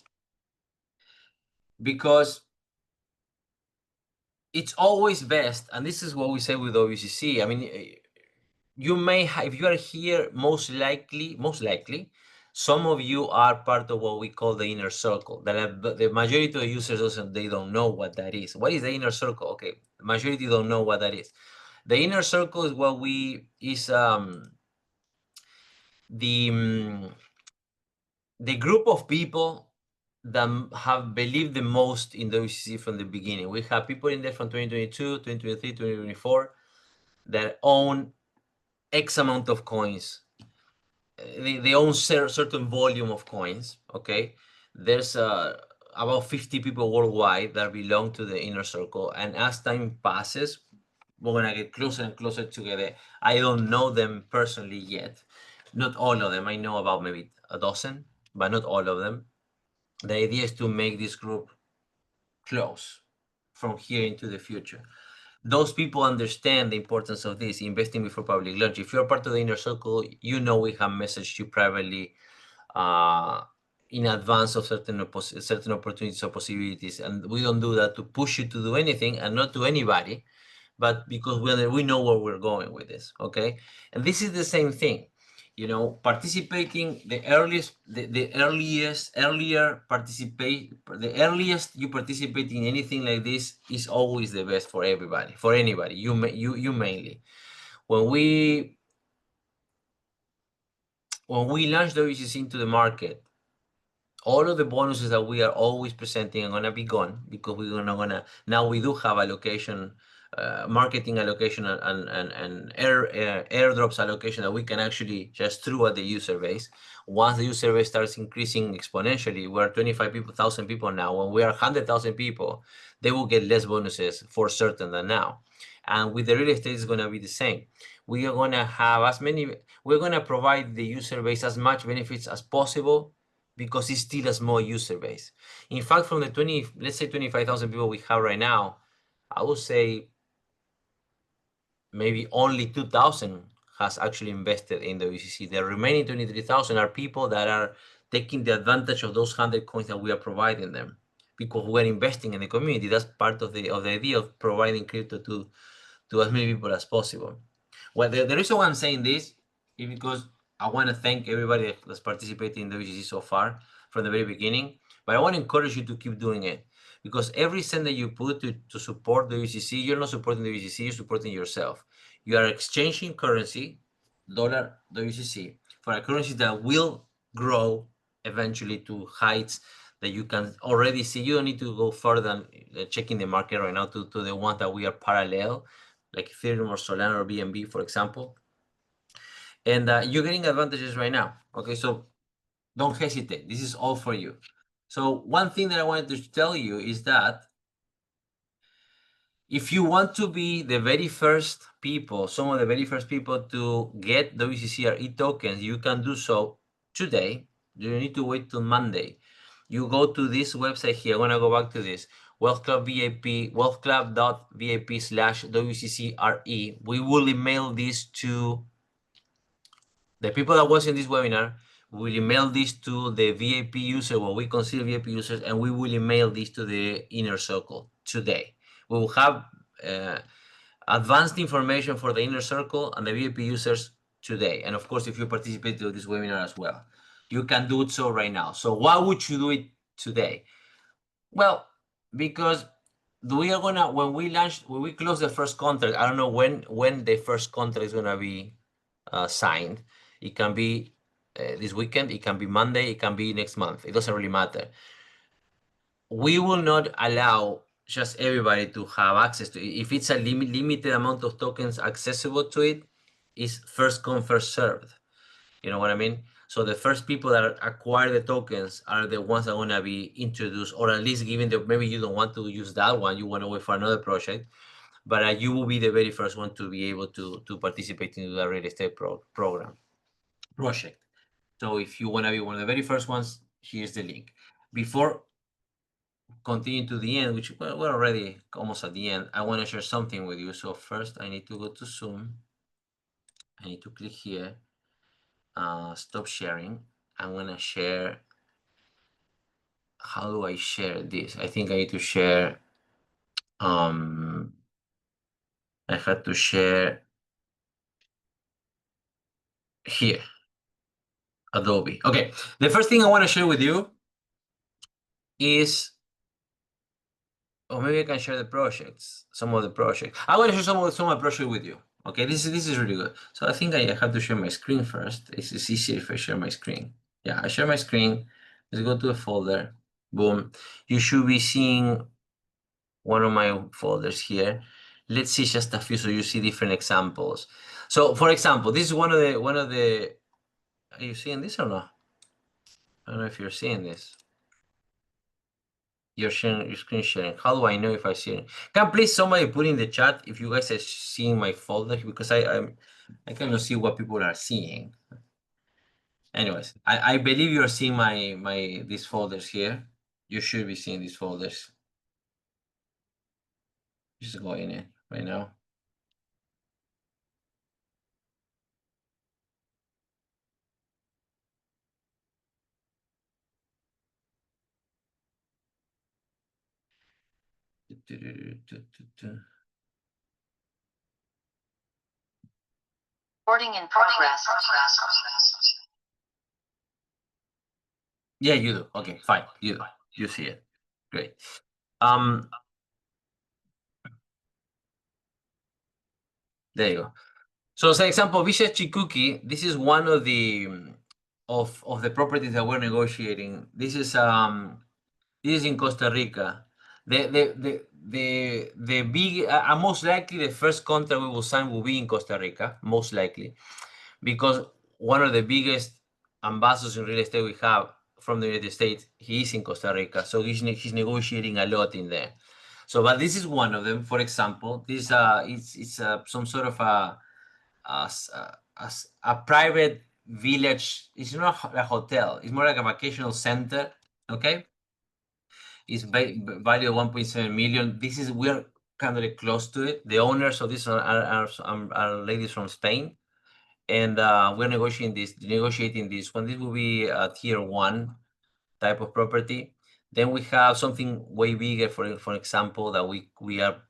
Because it's always best, and this is what we say with WCC. I mean, you may have, if you are here, most likely, some of you are part of what we call the inner circle. That the majority of the users don't know what that is. What is the inner circle? Okay, the majority don't know what that is. The inner circle is what the group of people that have believed the most in WCC from the beginning. We have people in there from 2022, 2023, 2024 that own X amount of coins they own certain volume of coins. Okay, there's about 50 people worldwide that belong to the inner circle, and as time passes, we're gonna get closer and closer together. I don't know them personally yet, not all of them. I know about maybe a dozen, but not all of them. The idea is to make this group close from here into the future. Those people understand the importance of this, investing before public launch. If you're part of the inner circle, you know we have messaged you privately in advance of certain opportunities or possibilities. And we don't do that to push you to do anything, and not to anybody, but because we know where we're going with this, okay? And this is the same thing. You know, participating the earliest you participate in anything like this is always the best for everybody, for anybody. You mainly. When we launch WCC into the market, all of the bonuses that we are always presenting are gonna be gone, because we're gonna now we do have allocation, marketing allocation and airdrops allocation that we can actually just throw at the user base. Once the user base starts increasing exponentially, we're 25,000 people now. When we are 100,000 people, they will get less bonuses for certain than now. And with the real estate, it's gonna be the same. We are gonna have we're gonna provide the user base as much benefits as possible, because it's still a small user base. In fact, from the let's say 25,000 people we have right now, I would say maybe only 2,000 has actually invested in the WCC. The remaining 23,000 are people that are taking the advantage of those 100 coins that we are providing them, because we're investing in the community. That's part of the idea of providing crypto to as many people as possible. Well, the reason why I'm saying this is because I want to thank everybody that's participated in the WCC so far from the very beginning, but I want to encourage you to keep doing it, because every cent that you put to support the WCC, you're not supporting the WCC, you're supporting yourself. You are exchanging currency, dollar WCC, for a currency that will grow eventually to heights that you can already see. You don't need to go further than checking the market right now to the ones that we are parallel, like Ethereum or Solana or BNB, for example. And you're getting advantages right now. Okay, so don't hesitate. This is all for you. So one thing that I wanted to tell you is that if you want to be the very first people, some of the very first people to get WCCRE tokens, you can do so today. You don't need to wait till Monday. You go to this website here. I'm gonna go back to this. Wealth Club VIP, wealthclub.vip/WCCRE. We will email this to the people that was in this webinar. We will email this to the VIP user, what we consider VIP users, and we will email this to the inner circle today. We will have advanced information for the inner circle and the VIP users today. And of course, if you participate in this webinar as well, you can do it so right now. So why would you do it today? Well, because we are gonna, when we close the first contract, I don't know when the first contract is gonna be signed. It can be this weekend, it can be Monday, it can be next month. It doesn't really matter. We will not allow just everybody to have access to it. If it's a limited amount of tokens accessible to it, is first come, first served. You know what I mean? So the first people that acquire the tokens are the ones that are going to be introduced, or at least given that maybe you don't want to use that one, you want to wait for another project, but you will be the very first one to be able to participate in the real estate program project. So if you want to be one of the very first ones, here's the link. Before continue to the end, which we're already almost at the end, I want to share something with you. So first I need to go to Zoom. I need to click here, stop sharing. I'm going to share. How do I share this? I think I need to share. I had to share here, Adobe. Okay, the first thing I want to share with you is, or maybe I can share the projects, some of the projects. I want to share some of the projects with you. Okay, this is really good. So I think I have to share my screen first. It's easier if I share my screen. Yeah, I share my screen. Let's go to a folder. Boom. You should be seeing one of my folders here. Let's see just a few so you see different examples. So for example, this is one of the Are you seeing this or not? I don't know if you're seeing this. You're sharing your screen sharing. How do I know if I see it? Can please somebody put in the chat if you guys are seeing my folder, because I cannot see what people are seeing. Anyways, I believe you're seeing these folders here. You should be seeing these folders. Just going in right now. Recording in progress. Yeah, you do. Okay, fine. You do. You see it. Great. There you go. So, as an example, Villa Chikuki, this is one of the of the properties that we're negotiating. This is in Costa Rica. The big most likely the first contract we will sign will be in Costa Rica, most likely, because one of the biggest ambassadors in real estate we have from the United States, he is in Costa Rica, so he's negotiating a lot in there. So, but this is one of them. For example, this it's some sort of a private village. It's not a hotel. It's more like a vacational center. Okay, it's valued at 1.7 million. We're kind of close to it. The owners of this are ladies from Spain, and we're negotiating this one. This will be a tier 1 type of property. Then we have something way bigger, for example, that we are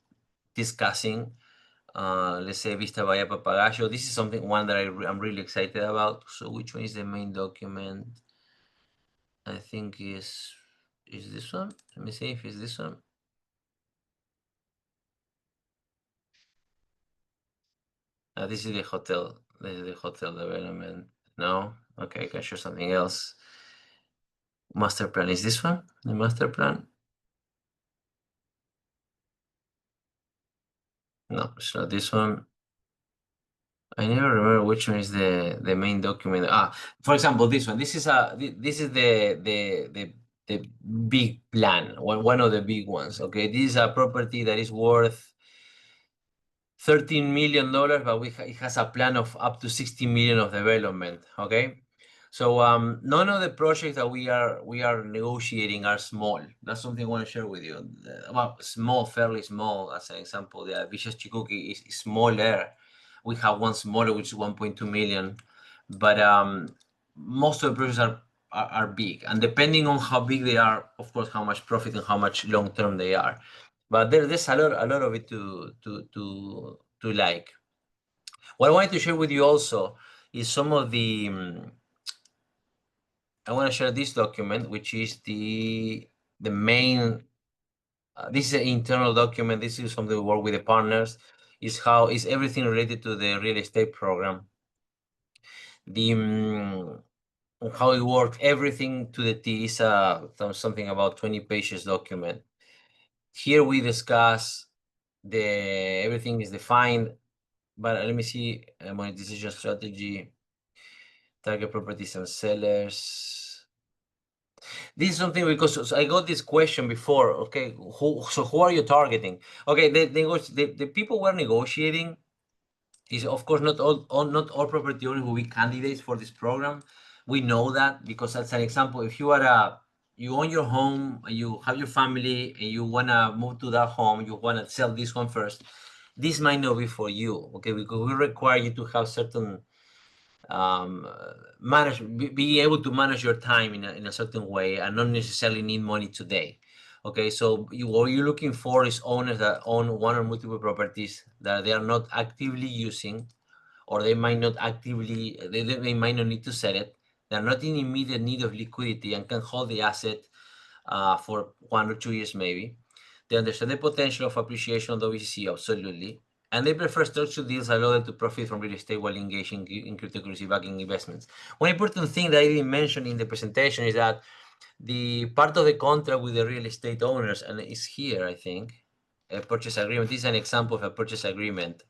discussing. Let's say Vista Bahia Papagayo. This is one that I'm really excited about. So which one is the main document? I think is this one. Let me see if it's this one. This is the hotel. This is the hotel development. No? Okay, I can show something else. Master plan. Is this one the master plan? No, it's not this one. I never remember which one is the main document. For example, this one. This is the big plan. One of the big ones. Okay, this is a property that is worth $13 million, but it has a plan of up to 60 million of development. Okay, so none of the projects that we are negotiating are small. That's something I want to share with you. Well, small, fairly small. As an example, the Villa Chikuki is smaller. We have one smaller, which is 1.2 million, but most of the projects are big, and depending on how big they are, of course, how much profit and how much long term they are. But there's a lot of it to like. What I wanted to share with you also is some of the. I want to share this document, which is the main. This is an internal document. This is something we work with the partners. Is everything related to the real estate program. The how it works, everything to the T is something about 20 pages document. Here we discuss everything is defined, but let me see monetization strategy, target properties and sellers. This is something because I got this question before. Okay, who are you targeting? Okay, the people we're negotiating is of course not all property owners will be candidates for this program. We know that because as an example, if you own your home, you have your family, and you wanna move to that home, you wanna sell this one first, this might not be for you, okay? Because we require you to have certain be able to manage your time in a certain way and not necessarily need money today. Okay, so what you're looking for is owners that own one or multiple properties that they are not actively using, or they might not they might not need to sell it. They're not in immediate need of liquidity and can hold the asset for 1 or 2 years maybe. They understand the potential of appreciation of WCC, absolutely. And they prefer structured deals allowed to profit from real estate while engaging in cryptocurrency backing investments. One important thing that I didn't mention in the presentation is that the part of the contract with the real estate owners, and it's here, I think, a purchase agreement. This is an example of a purchase agreement.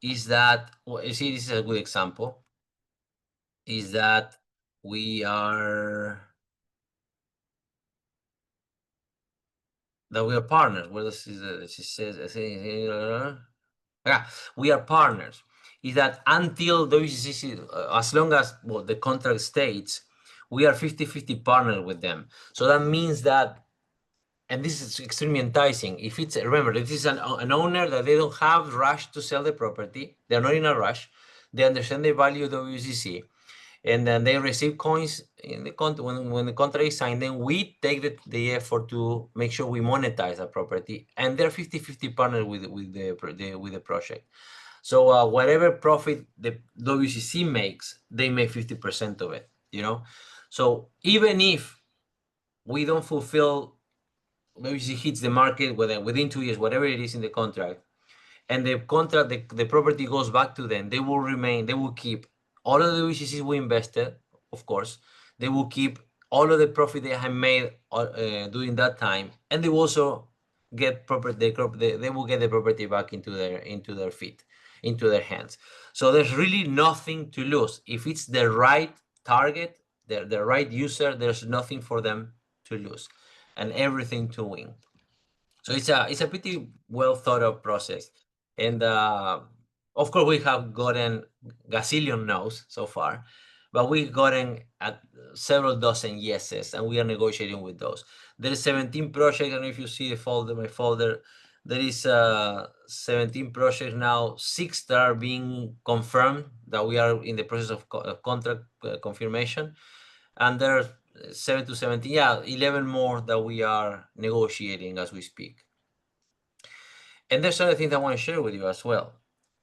Is that, well, you see, this is a good example. is that we are partners. Well, this is she says, yeah, we are partners. Is that until WCC, as long as the contract states, we are 50-50 partner with them. So that means that, and this is extremely enticing. If it's, remember, if this is an owner that they don't have rush to sell the property, they're not in a rush. They understand the value of WCC, and then they receive coins in the when the contract is signed. Then we take the effort to make sure we monetize that property, and they're 50-50 partner with the project. So whatever profit the WCC makes, they make 50% of it. So even if we don't fulfill, WCC hits the market within 2 years, whatever it is in the contract, and the contract, the property goes back to them, they will keep all of the WCCs we invested, of course. They will keep all of the profit they have made during that time, and they will also get they will get the property back into their feet, into their hands. So there's really nothing to lose. If it's the right target, the right user, there's nothing for them to lose and everything to win. So it's a pretty well thought out process, and of course we have gotten gazillion no's so far, but we've gotten at several dozen yeses, and we are negotiating with those. There is 17 projects. I don't know if you see the folder, my folder. There is 17 projects now. 6 that are being confirmed that we are in the process of contract confirmation, and there are 7 to 17, 11 more that we are negotiating as we speak. And there's other things I want to share with you as well.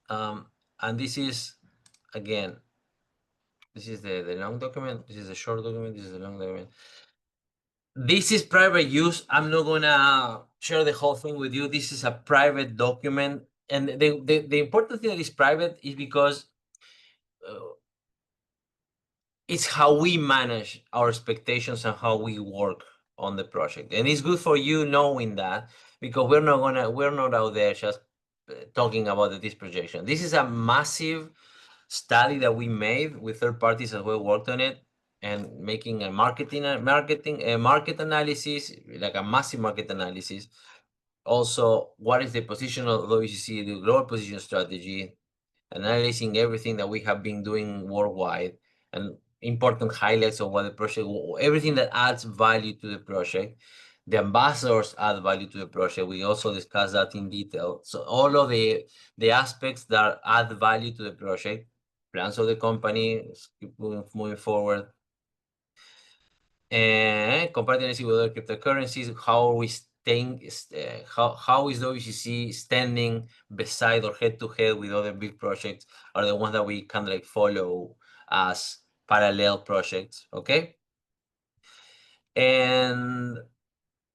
And this is, again, this is the long document, this is the short document, this is the long document. This is private use. I'm not gonna share the whole thing with you. This is a private document. And the important thing that is private is because it's how we manage our expectations and how we work on the project. And it's good for you knowing that, because we're not out there just talking about this projection. This is a massive study that we made with third parties as well, worked on it, and making a market analysis, like a massive market analysis. Also, what is the position of WCC, the global position strategy, analyzing everything that we have been doing worldwide, and important highlights of what the project, everything that adds value to the project. The ambassadors add value to the project. We also discussed that in detail. So all of the aspects that add value to the project, plans of the company, keep moving forward, and comparing with other cryptocurrencies. How are we staying? How is WCC standing beside or head to head with other big projects? Are the ones that we can like follow as parallel projects? Okay, and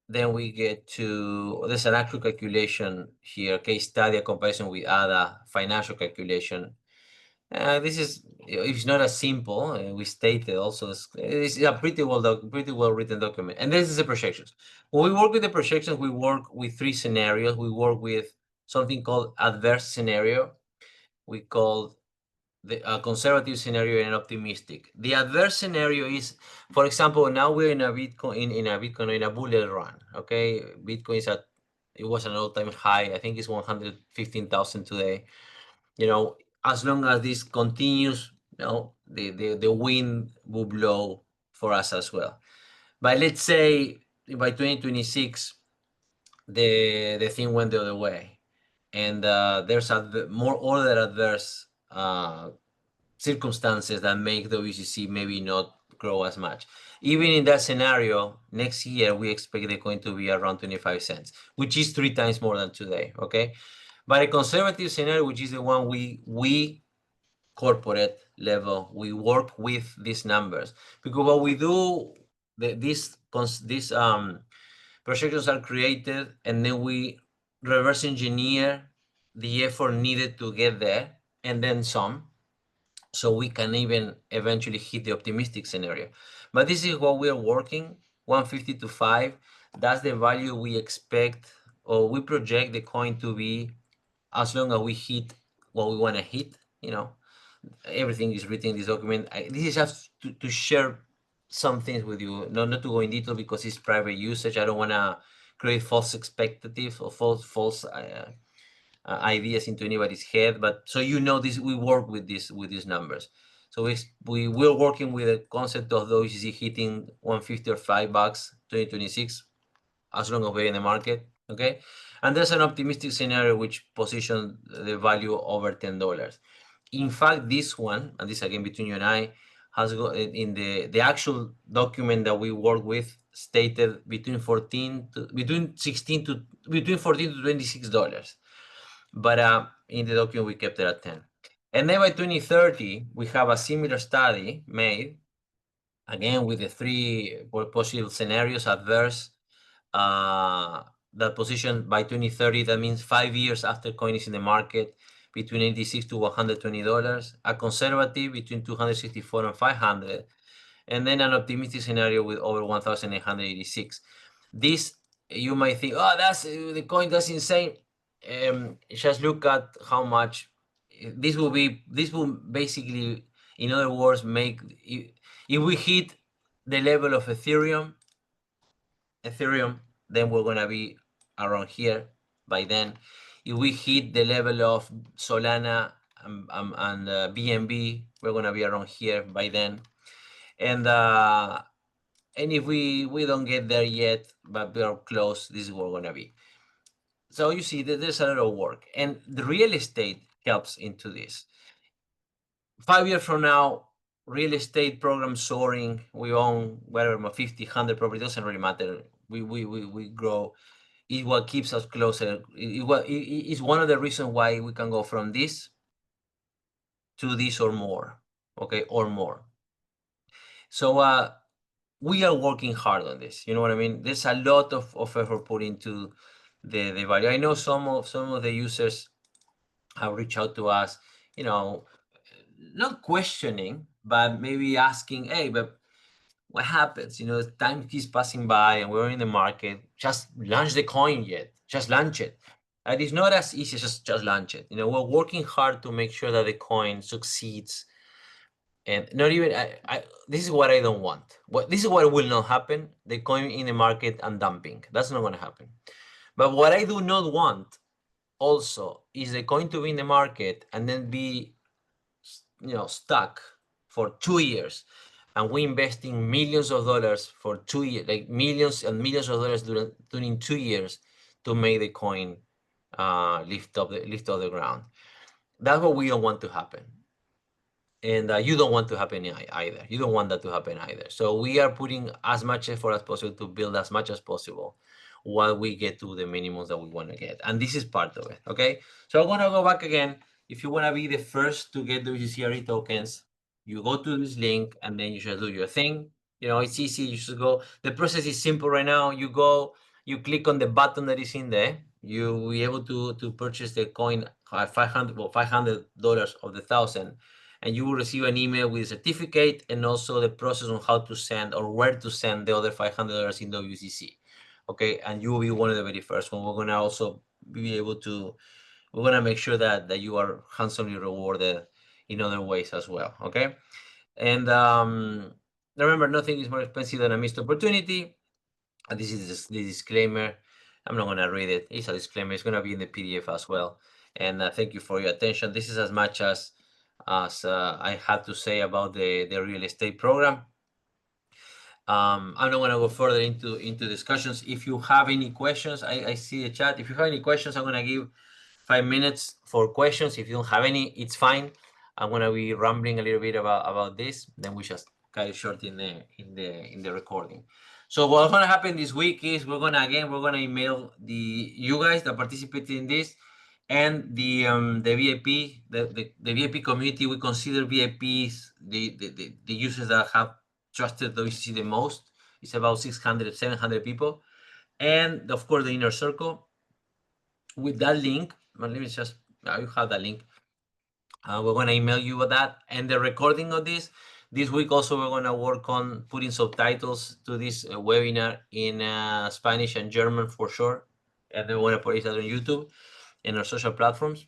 then we get to, there's an actual calculation here, case study, a comparison with ADA, financial calculation. This is, it's not as simple. We stated also it's a pretty well written document. And this is the projections. When we work with the projections, we work with 3 scenarios. We work with something called adverse scenario. We call the conservative scenario and optimistic. The adverse scenario is, for example, now we're in a bullet run. Okay, Bitcoin is it was an all-time high. I think it's 115,000 today. As long as this continues, the wind will blow for us as well. But let's say by 2026, the thing went the other way, and there's more other adverse circumstances that make the WCC maybe not grow as much. Even in that scenario, next year we expect the coin to be around 25 cents, which is 3 times more than today. Okay, but a conservative scenario, which is the one we corporate level, we work with these numbers, because what we do, these projections are created, and then we reverse engineer the effort needed to get there, and then some, so we can even eventually hit the optimistic scenario. But this is what we are working, 150 to 5. That's the value we expect, or we project the coin to be, as long as we hit what we want to hit, Everything is written in this document. This is just to share some things with you, not to go in detail because it's private usage. I don't want to create false expectative or false ideas into anybody's head. But so you know this, we work with these numbers. So we're working with the concept of the WCC hitting 150 or $5 2026, as long as we're in the market. Okay, and there's an optimistic scenario which positions the value over $10. In fact, this one, and this again between you and I, has got in the actual document that we work with stated between 14 to between 16 to between 14 to $26. But in the document we kept it at 10. And then by 2030, we have a similar study made, again with the three possible scenarios adverse, that position by 2030, that means 5 years after coin is in the market, between $86 to $120, a conservative between 264 and 500, and then an optimistic scenario with over 1,886. This, you might think, oh, that's the coin, that's insane. Just look at how much this will basically, in other words, make, if we hit the level of Ethereum, then we're gonna be around here by then. If we hit the level of Solana and BNB, we're gonna be around here by then. And if we don't get there yet, but we are close, this is where we're gonna be. So you see that there's a lot of work, and the real estate helps into this. 5 years from now, real estate program soaring, we own whatever, 50, 100 properties, doesn't really matter. We grow. Is what keeps us closer. It's one of the reasons why we can go from this to this or more, okay, or more. So we are working hard on this. You know what I mean? There's a lot of effort put into the value. I know some of the users have reached out to us, you know, not questioning, but maybe asking, hey, but what happens? You know, time keeps passing by and we're in the market. Just launch the coin yet. Just launch it. And it's not as easy as just launch it. You know, we're working hard to make sure that the coin succeeds. And not even, this is what I don't want. This is what will not happen. The coin in the market and dumping. That's not going to happen. But what I do not want also is the coin to be in the market and then be, you know, stuck for 2 years, and we investing millions of dollars for 2 years, like millions and millions of dollars during 2 years to make the coin lift off the ground. That's what we don't want to happen, and you don't want to happen either. You don't want that to happen either. So we are putting as much effort as possible to build as much as possible while we get to the minimums that we want to get, and this is part of it. Okay, so I'm gonna go back again. If you want to be the first to get the WCCRE tokens, you go to this link and then you just do your thing. You know, it's easy. You just go. The process is simple right now. You go, you click on the button that is in there. You'll be able to purchase the coin at $500 of the 1,000, and you will receive an email with a certificate and also the process on how to send or where to send the other $500 in WCC. Okay, and you will be one of the very first one. We're gonna also be able to, we're gonna make sure that you are handsomely rewarded in other ways as well. Okay, and remember, nothing is more expensive than a missed opportunity. And this is the disclaimer. I'm not gonna read it. It's a disclaimer. It's gonna be in the PDF as well. And thank you for your attention. This is as much as I had to say about the real estate program. I'm not going to go further into discussions. If you have any questions, I see the chat. If you have any questions, I'm going to give 5 minutes for questions. If you don't have any, it's fine. I'm going to be rambling a little bit about this. Then we just cut it short in the recording. So what's going to happen this week is we're going to email you guys that participated in this, and the VIP, the VIP community. We consider VIPs the users that have trusted WCC the most. It's about 600, 700 people. And of course, the inner circle. With that link, let me just, you have that link. We're going to email you with that. And the recording of this week also, we're going to work on putting subtitles to this webinar in Spanish and German for sure. And then we're going to put it out on YouTube and our social platforms.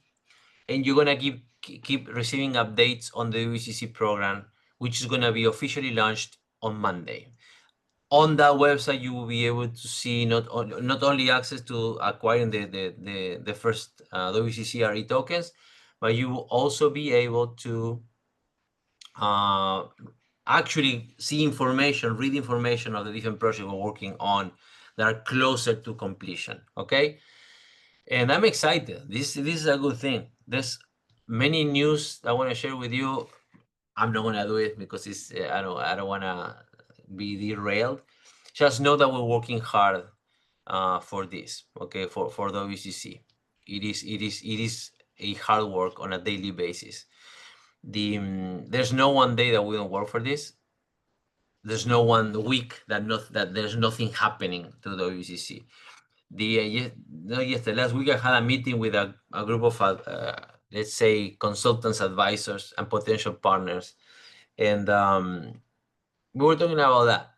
And you're going to keep receiving updates on the WCC program, which is going to be officially launched on Monday. On that website, you will be able to see not only access to acquiring the first WCCRE tokens, but you will also be able to actually see information, read information of the different projects we're working on that are closer to completion. Okay, and I'm excited. This is a good thing. There's many news I want to share with you. I'm not gonna do it because it's I don't wanna be derailed. Just know that we're working hard for this. Okay, for WCC. It is a hard work on a daily basis. There's no one day that we don't work for this. There's no one week that there's nothing happening to the WCC. Yesterday, last week I had a meeting with a group of let's say consultants, advisors, and potential partners, and we were talking about that.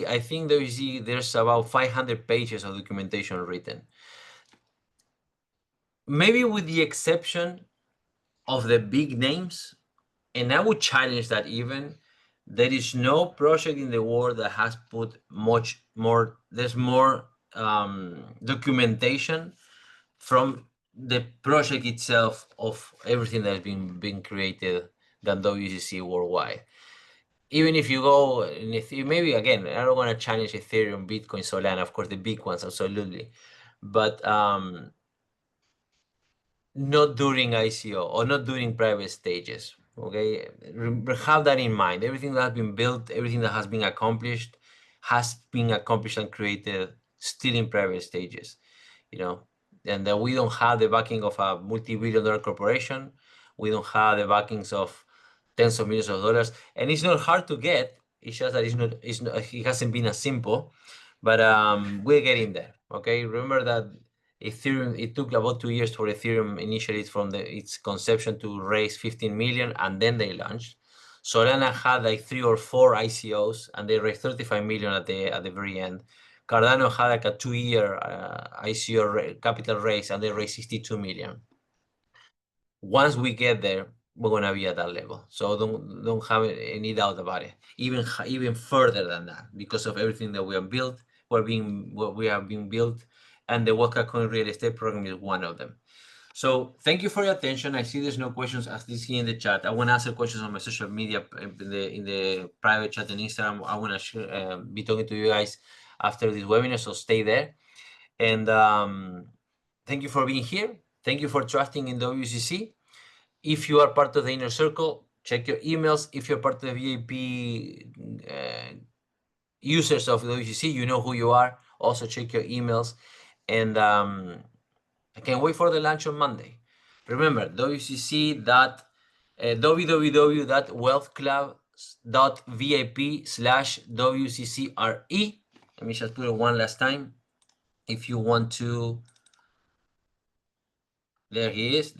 I think there's about 500 pages of documentation written. Maybe with the exception of the big names, and I would challenge that even, there is no project in the world that has put much more, there's more documentation from the project itself of everything that's been created than WCC worldwide. Even if you go, and if you, maybe again, I don't want to challenge Ethereum, Bitcoin, Solana, of course, the big ones, absolutely. But not during ICO or not during private stages. Okay, have that in mind. Everything that has been built, everything that has been accomplished and created still in private stages, you know, and that we don't have the backing of a multi-billion-dollar corporation. We don't have the backings of tens of millions of dollars, and it's not hard to get. It's just that it hasn't been as simple, but we're getting there. Okay, remember that Ethereum, it took about 2 years for Ethereum initially from its conception to raise 15 million, and then they launched. Solana had like 3 or 4 ICOs, and they raised 35 million at the very end. Cardano had like a 2-year ICO capital raise, and they raised 62 million. Once we get there, we're gonna be at that level. So don't have any doubt about it. Even further than that, because of everything that we have built, we have been built, and the WCCREP Real Estate Program is one of them. So thank you for your attention. I see there's no questions as this here in the chat. I want to answer questions on my social media in the private chat and Instagram. I want to be talking to you guys after this webinar, so stay there. And thank you for being here. Thank you for trusting in WCC. If you are part of the inner circle, check your emails. If you're part of the VIP users of WCC, you know who you are. Also check your emails. And I can't wait for the launch on Monday. Remember, www.wealthclub.vip/WCCRE. Let me just put it one last time. If you want to, there it is.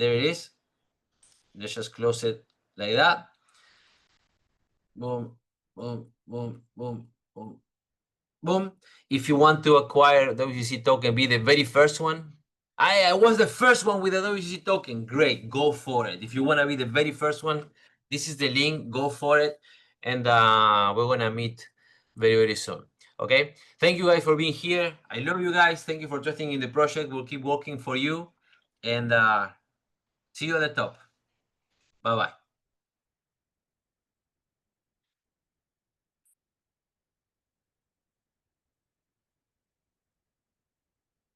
Let's just close it like that. Boom, boom, boom, boom, boom, boom. If you want to acquire WCC token, be the very first one. I was the first one with a WCC token. Great, go for it. If you want to be the very first one, this is the link. Go for it, and we're gonna meet very, very soon. Okay. Thank you guys for being here. I love you guys. Thank you for trusting in the project. We'll keep working for you, and see you at the top. Bye bye.